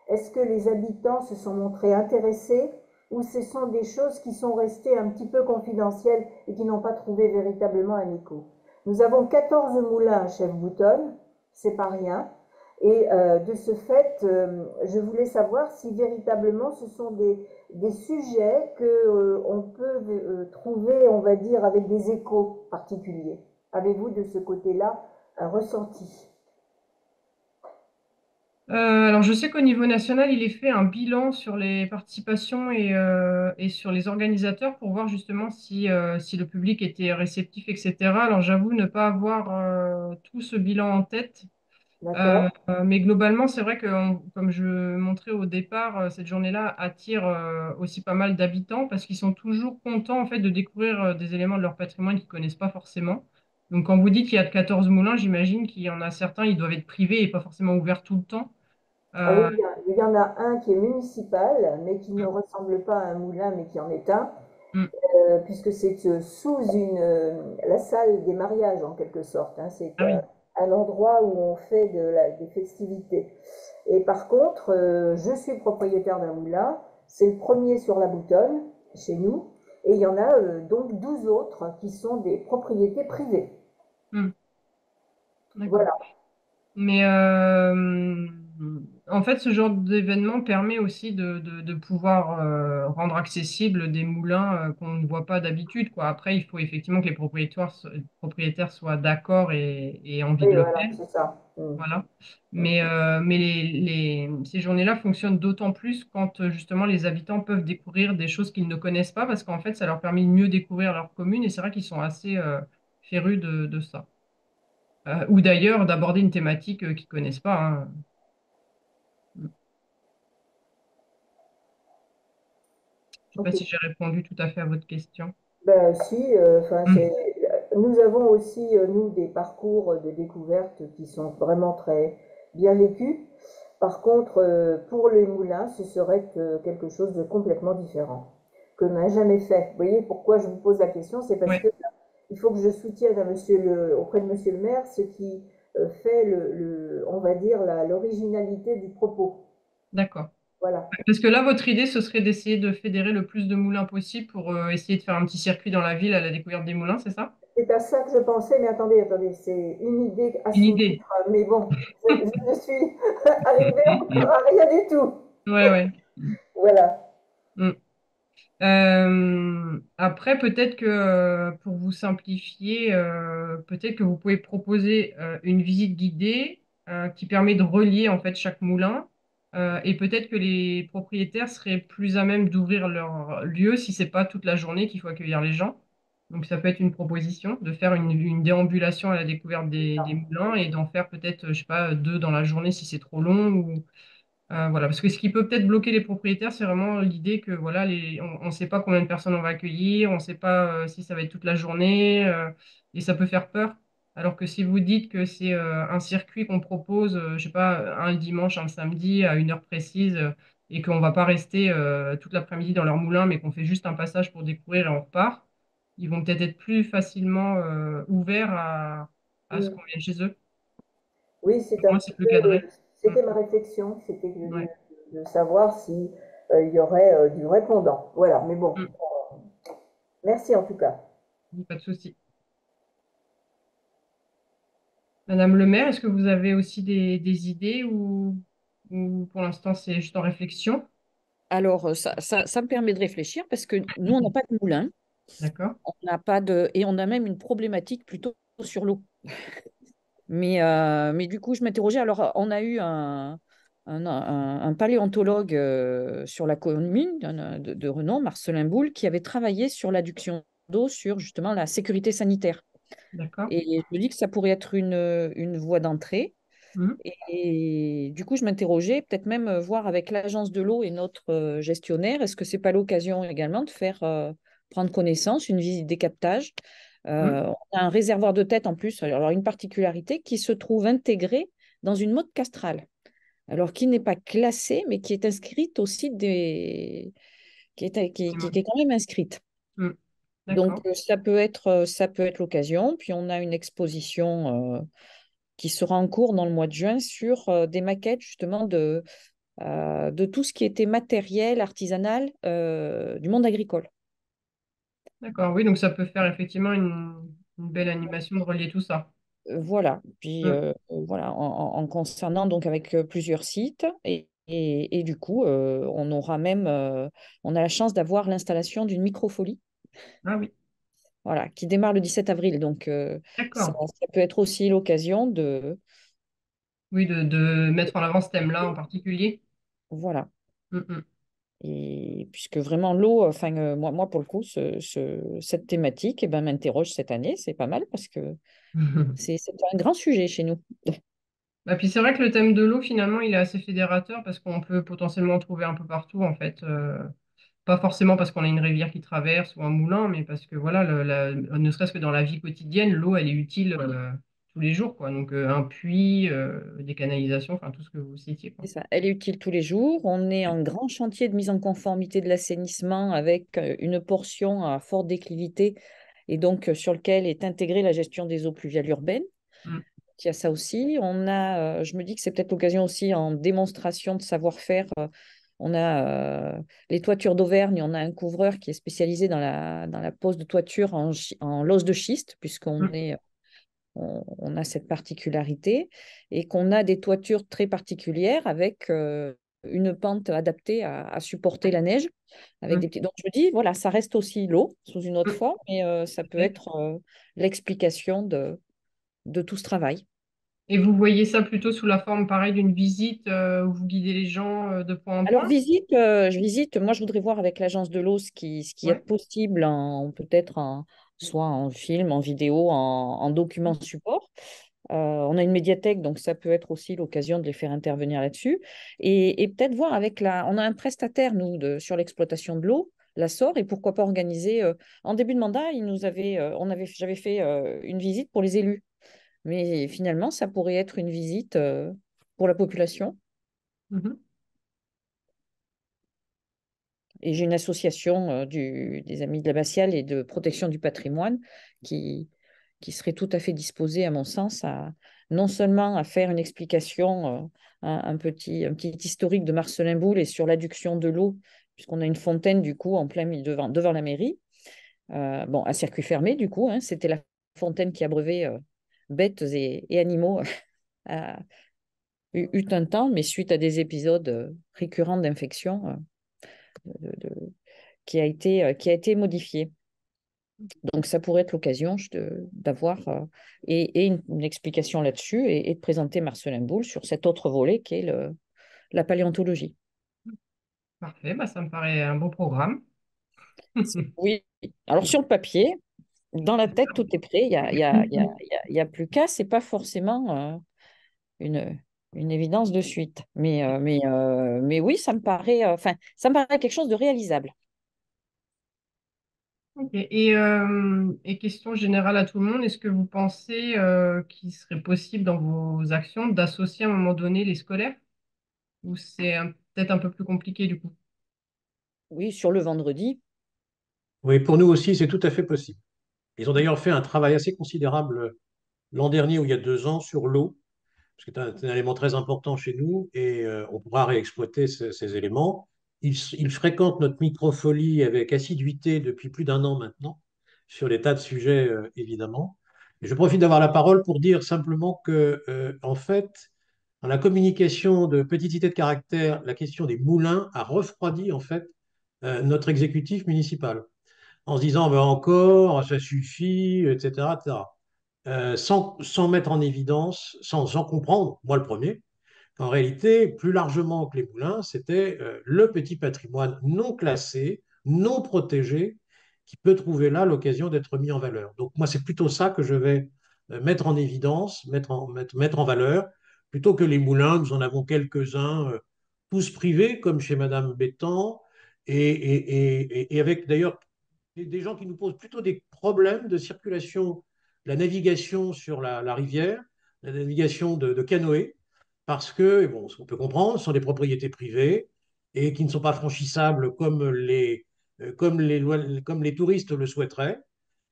Est-ce que les habitants se sont montrés intéressés ou ce sont des choses qui sont restées un petit peu confidentielles et qui n'ont pas trouvé véritablement un écho? Nous avons 14 moulins à Chef-Boutonne, c'est pas rien. Et de ce fait, je voulais savoir si véritablement ce sont des sujets qu'on peut trouver, on va dire, avec des échos particuliers. Avez-vous de ce côté-là un ressenti? Alors, je sais qu'au niveau national, il est fait un bilan sur les participations et sur les organisateurs pour voir justement si le public était réceptif, etc. Alors, j'avoue ne pas avoir tout ce bilan en tête. D'accord? Mais globalement, c'est vrai que, comme je montrais au départ, cette journée-là attire aussi pas mal d'habitants parce qu'ils sont toujours contents en fait de découvrir des éléments de leur patrimoine qu'ils connaissent pas forcément. Donc, quand vous dites qu'il y a 14 moulins, j'imagine qu'il y en a certains, ils doivent être privés et pas forcément ouverts tout le temps. Ah oui, Euh, il y en a un qui est municipal, mais qui ne ressemble pas à un moulin, mais qui en est un, mm, puisque c'est sous la salle des mariages en quelque sorte, hein. C'est ah oui, un endroit où on fait des festivités. Et par contre, je suis propriétaire d'un moulin, c'est le premier sur la Boutonne, chez nous, et il y en a donc 12 autres qui sont des propriétés privées. mm, d'accord. Voilà. Mais en fait, ce genre d'événement permet aussi de pouvoir rendre accessible des moulins qu'on ne voit pas d'habitude, quoi. Après, il faut effectivement que les propriétaires soient d'accord et aient envie Oui, de le voilà, faire. c'est ça. Voilà. Mais ces journées-là fonctionnent d'autant plus quand justement les habitants peuvent découvrir des choses qu'ils ne connaissent pas, parce qu'en fait, ça leur permet de mieux découvrir leur commune, et c'est vrai qu'ils sont assez férus de ça. Ou d'ailleurs d'aborder une thématique qu'ils connaissent pas, hein. Je sais pas Ok. si j'ai répondu tout à fait à votre question. Ben si, enfin Mm. nous avons aussi nous des parcours de découverte qui sont vraiment très bien vécus. Par contre, pour les moulins, ce serait quelque chose de complètement différent que n'a jamais fait. Vous voyez pourquoi je vous pose la question, c'est parce Ouais, que il faut que je soutienne auprès de Monsieur le Maire ce qui fait on va dire l'originalité du propos. d'accord. Voilà. Parce que là, votre idée, ce serait d'essayer de fédérer le plus de moulins possible pour essayer de faire un petit circuit dans la ville à la découverte des moulins, c'est ça? C'est à ça que je pensais, mais attendez, c'est une idée à Une soumettre, idée. mais bon, je ne suis arrivée encore à rien du tout. Ouais, ouais. Voilà. Mm. Après, peut-être que pour vous simplifier, peut-être que vous pouvez proposer une visite guidée qui permet de relier en fait chaque moulin. Et peut-être que les propriétaires seraient plus à même d'ouvrir leur lieu si c'est pas toute la journée qu'il faut accueillir les gens. Donc ça peut être une proposition de faire une déambulation à la découverte des moulins et d'en faire peut-être, je sais pas, deux dans la journée si c'est trop long. Voilà, parce que ce qui peut peut-être bloquer les propriétaires, c'est vraiment l'idée que voilà, on ne sait pas combien de personnes on va accueillir, on ne sait pas si ça va être toute la journée, et ça peut faire peur. Alors que si vous dites que c'est un circuit qu'on propose, je sais pas, un le dimanche, un le samedi, à une heure précise, et qu'on va pas rester toute l'après-midi dans leur moulin, mais qu'on fait juste un passage pour découvrir et on repart, ils vont peut-être être plus facilement ouverts à ce Mm. qu'on vienne chez eux. Oui, c'est un Moi, petit c'est plus peu, cadré. Mm. c'était ma réflexion, c'était Ouais. de savoir si il y aurait du répondant. Voilà, mais bon, Mm. merci en tout cas. Pas de souci. Madame le maire, est-ce que vous avez aussi des idées ou pour l'instant c'est juste en réflexion? Alors, ça me permet de réfléchir parce que nous, on n'a pas de moulin, D'accord, on n'a pas de, et on a même une problématique plutôt sur l'eau. Mais du coup, je m'interrogeais. Alors, on a eu un paléontologue sur la commune de renom, Marcelin Boule, qui avait travaillé sur l'adduction d'eau, sur justement la sécurité sanitaire. d'accord. Et je me dis que ça pourrait être une voie d'entrée. Mhm. Et du coup, je m'interrogeais, peut-être même voir avec l'agence de l'eau et notre gestionnaire, est-ce que c'est pas l'occasion également de faire prendre connaissance, une visite des captages. Mhm. On a un réservoir de tête en plus, alors une particularité qui se trouve intégrée dans une motte castrale, alors qui n'est pas classée, mais qui est inscrite aussi qui est quand même inscrite. Mhm. Donc D'accord, ça peut être l'occasion. Puis on a une exposition qui sera en cours dans le mois de juin sur des maquettes justement de tout ce qui était matériel, artisanal du monde agricole. d'accord. Oui, donc ça peut faire effectivement une belle animation de relier tout ça. Voilà. Puis Mhm. voilà, en concernant donc avec plusieurs sites. Et du coup, on a la chance d'avoir l'installation d'une microfolie, Ah oui, voilà, qui démarre le 17 avril. Donc, d'accord. ça peut être aussi l'occasion Oui, de mettre en avant ce thème-là en particulier. Voilà. Mm, Et puisque vraiment l'eau, enfin, moi, pour le coup, cette thématique, eh ben, m'interroge cette année. C'est pas mal parce que mm. c'est un grand sujet chez nous. Bah, puis c'est vrai que le thème de l'eau, finalement, il est assez fédérateur parce qu'on peut potentiellement en trouver un peu partout, en fait. Pas forcément parce qu'on a une rivière qui traverse ou un moulin, mais parce que voilà, ne serait-ce que dans la vie quotidienne, l'eau, elle est utile tous les jours, quoi. Donc un puits, des canalisations, enfin tout ce que vous citiez, quoi. C'est ça. Elle est utile tous les jours. On est en grand chantier de mise en conformité de l'assainissement avec une portion à forte déclivité et donc sur lequel est intégrée la gestion des eaux pluviales urbaines. Mm, Il y a ça aussi. Je me dis que c'est peut-être l'occasion aussi en démonstration de savoir-faire. On a les toitures d'Auvergne, on a un couvreur qui est spécialisé dans la pose de toiture en l'os de schiste, mm, on a cette particularité et qu'on a des toitures très particulières avec une pente adaptée à supporter la neige. Avec des mm, petits... Donc je me dis, voilà, ça reste aussi l'eau sous une autre mm. forme, mais ça peut Et être l'explication de tout ce travail. et vous voyez ça plutôt sous la forme, pareil, d'une visite où vous guidez les gens de point en Alors, point? moi, je voudrais voir avec l'agence de l'eau ce qui est Ouais. possible, soit en film, en vidéo, en document support. On a une médiathèque, donc ça peut être aussi l'occasion de les faire intervenir là-dessus. Et peut-être voir on a un prestataire, nous, sur l'exploitation de l'eau, la SOR, et pourquoi pas organiser. En début de mandat, j'avais fait une visite pour les élus. Mais finalement, ça pourrait être une visite pour la population. Mhm. Et j'ai une association des Amis de l'abbatiale et de protection du patrimoine qui, qui serait tout à fait disposée, à mon sens, à non seulement à faire une explication, un petit historique de Marcelin Boule et sur l'adduction de l'eau, puisqu'on a une fontaine, du coup, en plein milieu devant la mairie, bon, à circuit fermé, du coup, hein, c'était la fontaine qui abreuvait bêtes et animaux à, eut un temps, mais suite à des épisodes récurrents d'infection, qui a été modifié. Donc, ça pourrait être l'occasion d'avoir une explication là-dessus et de présenter Marcelin Boule sur cet autre volet qui est la paléontologie. Parfait, bah, ça me paraît un beau programme. Oui, alors sur le papier, dans la tête, tout est prêt. Il y a plus qu'à, c'est pas forcément une, une évidence de suite. Mais oui, ça me paraît quelque chose de réalisable. Ok. Et question générale à tout le monde, est-ce que vous pensez qu'il serait possible dans vos actions d'associer à un moment donné les scolaires? Ou c'est peut-être un peu plus compliqué du coup? Oui, sur le vendredi. Oui, pour nous aussi, c'est tout à fait possible. Ils ont d'ailleurs fait un travail assez considérable l'an dernier ou il y a 2 ans sur l'eau, parce que c'est un élément très important chez nous et on pourra réexploiter ces éléments. Ils fréquentent notre microfolie avec assiduité depuis plus d'1 an maintenant, sur des tas de sujets évidemment. Et je profite d'avoir la parole pour dire simplement que, en fait, dans la communication de petite cité de caractère, la question des moulins a refroidi en fait notre exécutif municipal en se disant ben encore, ça suffit, etc., etc. Sans mettre en évidence, sans comprendre, moi le premier, qu'en réalité, plus largement que les moulins, c'était le petit patrimoine non classé, non protégé, qui peut trouver là l'occasion d'être mis en valeur. Donc moi, c'est plutôt ça que je vais mettre en évidence, mettre en valeur, plutôt que les moulins, nous en avons quelques-uns, tous privés, comme chez Madame Bétan, et avec d'ailleurs des gens qui nous posent plutôt des problèmes de circulation, de la navigation sur la rivière, la navigation de canoë, parce que, bon, ce qu'on peut comprendre, ce sont des propriétés privées et qui ne sont pas franchissables comme les touristes le souhaiteraient.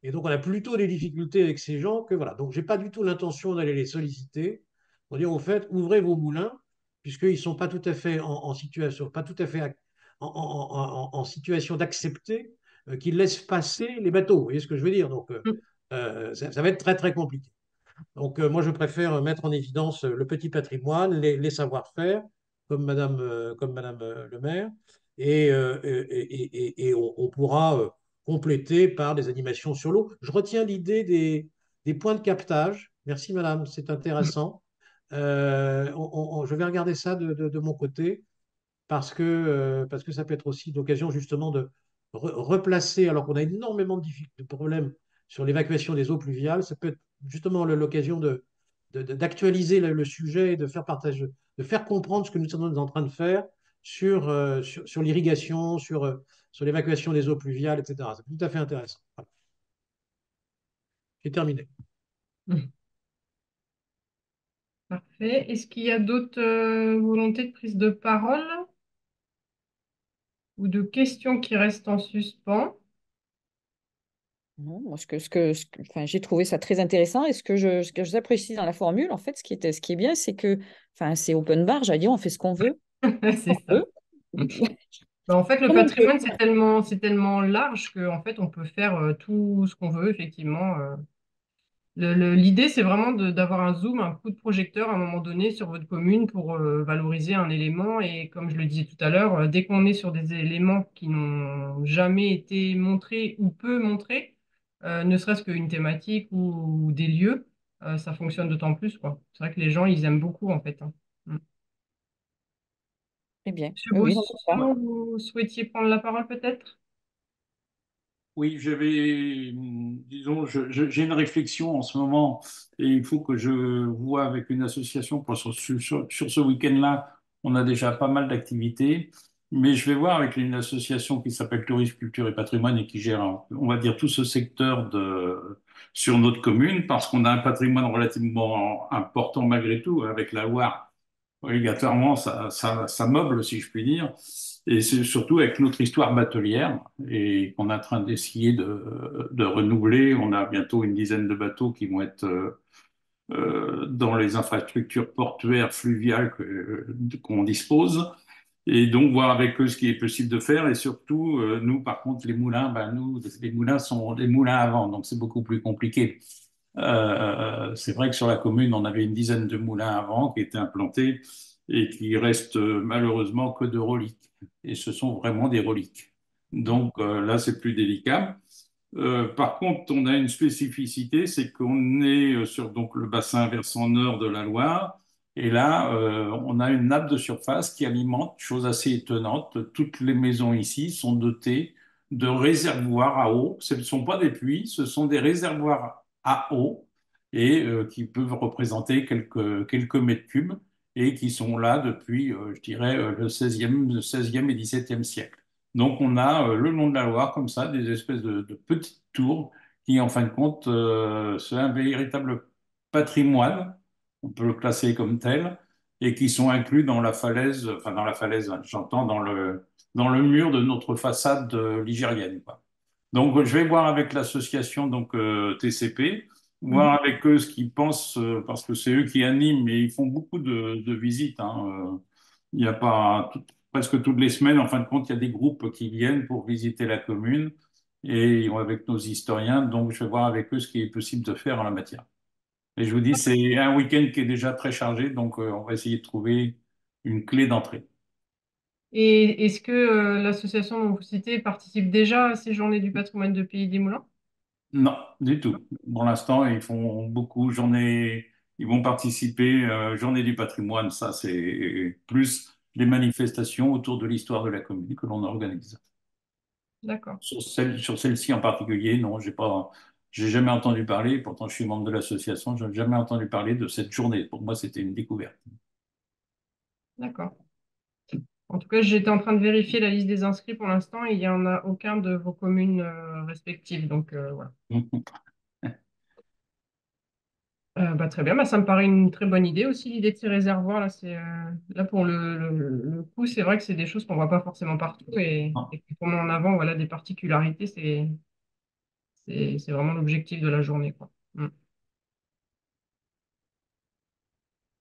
Et donc, on a plutôt des difficultés avec ces gens que voilà. Donc, je n'ai pas du tout l'intention d'aller les solliciter pour dire, au fait, ouvrez vos moulins, puisqu'ils ne sont pas tout à fait en situation, pas tout à fait en situation d'accepter qu'ils laissent passer les bateaux. Vous voyez ce que je veux dire? Donc, ça va être très, très compliqué. Donc, moi, je préfère mettre en évidence le petit patrimoine, les savoir-faire, comme Madame le maire, et on pourra compléter par des animations sur l'eau. Je retiens l'idée des points de captage. Merci, Madame, c'est intéressant. Je vais regarder ça de mon côté parce que ça peut être aussi l'occasion justement de replacer, alors qu'on a énormément de problèmes sur l'évacuation des eaux pluviales, ça peut être justement l'occasion d'actualiser le sujet et de faire partager, de faire comprendre ce que nous sommes en train de faire sur l'irrigation, sur l'évacuation des eaux pluviales, etc. C'est tout à fait intéressant. Voilà. J'ai terminé. Parfait. Est-ce qu'il y a d'autres volontés de prise de parole ou de questions qui restent en suspens? Non, moi, enfin, j'ai trouvé ça très intéressant. Et ce que j'apprécie dans la formule, en fait, ce qui est bien, c'est que, enfin, c'est open bar, j'allais dire, on fait ce qu'on veut. C'est On ça. veut. En fait, le Comme on peut. patrimoine, c'est tellement large qu'en fait, on peut faire tout ce qu'on veut, effectivement. L'idée, c'est vraiment d'avoir un zoom, un coup de projecteur à un moment donné sur votre commune pour valoriser un élément. Et comme je le disais tout à l'heure, dès qu'on est sur des éléments qui n'ont jamais été montrés ou peu montrés, ne serait-ce qu'une thématique ou des lieux, ça fonctionne d'autant plus, quoi. C'est vrai que les gens, ils aiment beaucoup, en fait, hein. Mm. Très bien. Monsieur Oui, oui, non, c'est ça. Bossuet, vous souhaitiez prendre la parole peut-être? Oui, disons, j'ai une réflexion en ce moment et il faut que je vois avec une association pour sur ce week-end-là. On a déjà pas mal d'activités, mais je vais voir avec une association qui s'appelle Tourisme, Culture et Patrimoine et qui gère, on va dire, tout ce secteur sur notre commune parce qu'on a un patrimoine relativement important malgré tout avec la Loire. Obligatoirement, ça meuble, si je puis dire. Et c'est surtout avec notre histoire batelière et qu'on est en train d'essayer de renouveler. On a bientôt une dizaine de bateaux qui vont être dans les infrastructures portuaires, fluviales qu'on dispose. Et donc, voir avec eux ce qui est possible de faire. Et surtout, nous, par contre, les moulins, ben, nous, les moulins sont des moulins à vent, donc c'est beaucoup plus compliqué. C'est vrai que sur la commune, on avait une dizaine de moulins à vent qui étaient implantés et qui restent malheureusement que de reliques. Et ce sont vraiment des reliques. Donc là, c'est plus délicat. Par contre, on a une spécificité, c'est qu'on est sur donc le bassin versant nord de la Loire. Et là, on a une nappe de surface qui alimente, chose assez étonnante. Toutes les maisons ici sont dotées de réservoirs à eau. Ce ne sont pas des puits, ce sont des réservoirs à eau et qui peuvent représenter quelques mètres cubes et qui sont là depuis, je dirais, le 16e et 17e siècle. Donc, on a le long de la Loire, comme ça, des espèces de petites tours qui, en fin de compte, c'est un véritable patrimoine, on peut le classer comme tel, et qui sont inclus dans la falaise, enfin dans la falaise, hein, j'entends, dans le mur de notre façade ligérienne, quoi. Donc, je vais voir avec l'association donc TCP, voir avec eux ce qu'ils pensent, parce que c'est eux qui animent, mais ils font beaucoup de visites, hein. Il n'y a pas presque toutes les semaines, en fin de compte, il y a des groupes qui viennent pour visiter la commune et avec nos historiens. Donc, je vais voir avec eux ce qui est possible de faire en la matière. Et je vous dis, c'est un week-end qui est déjà très chargé, donc on va essayer de trouver une clé d'entrée. Et est-ce que l'association dont vous citez participe déjà à ces journées du patrimoine de Pays des Moulins? Non, du tout. Pour l'instant, ils font beaucoup journées, ils vont participer journée du patrimoine. Ça, c'est plus les manifestations autour de l'histoire de la commune que l'on organise. D'accord, Sur celle-ci en particulier, non, j'ai jamais entendu parler. Pourtant, je suis membre de l'association, je n'ai jamais entendu parler de cette journée. Pour moi, c'était une découverte. d'accord. En tout cas, j'étais en train de vérifier la liste des inscrits pour l'instant et il n'y en a aucun de vos communes respectives. Donc, voilà. Très bien, bah, ça me paraît une très bonne idée aussi, l'idée de ces réservoirs. Là, là pour le coup, c'est vrai que c'est des choses qu'on ne voit pas forcément partout et qu'on met en avant voilà, des particularités, c'est vraiment l'objectif de la journée, quoi. Mm.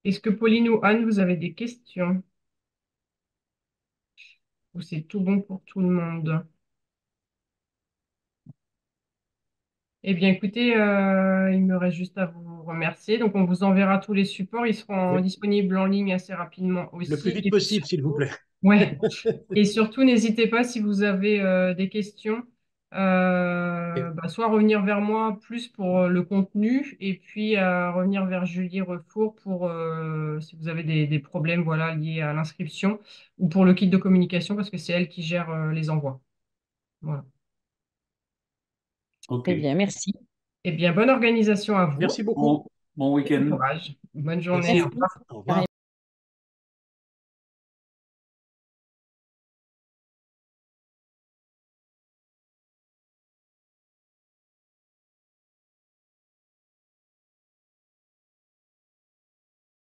Est-ce que Pauline ou Anne, vous avez des questions? Ou c'est tout bon pour tout le monde? Eh bien, écoutez, il me reste juste à vous remercier. Donc, on vous enverra tous les supports. Ils seront Oui. disponibles en ligne assez rapidement Le plus aussi. vite Et possible, s'il vous plaît. ouais. Et surtout, n'hésitez pas si vous avez des questions. Et- Soit revenir vers moi plus pour le contenu et puis revenir vers Julie Refour pour si vous avez des problèmes voilà, liés à l'inscription ou pour le kit de communication parce que c'est elle qui gère les envois. Voilà. Ok. Très bien, merci. Eh bien, bonne organisation à vous. Merci beaucoup. Bon Et bon week-end. courage. Bonne journée. Au Merci. Merci. revoir. Au revoir.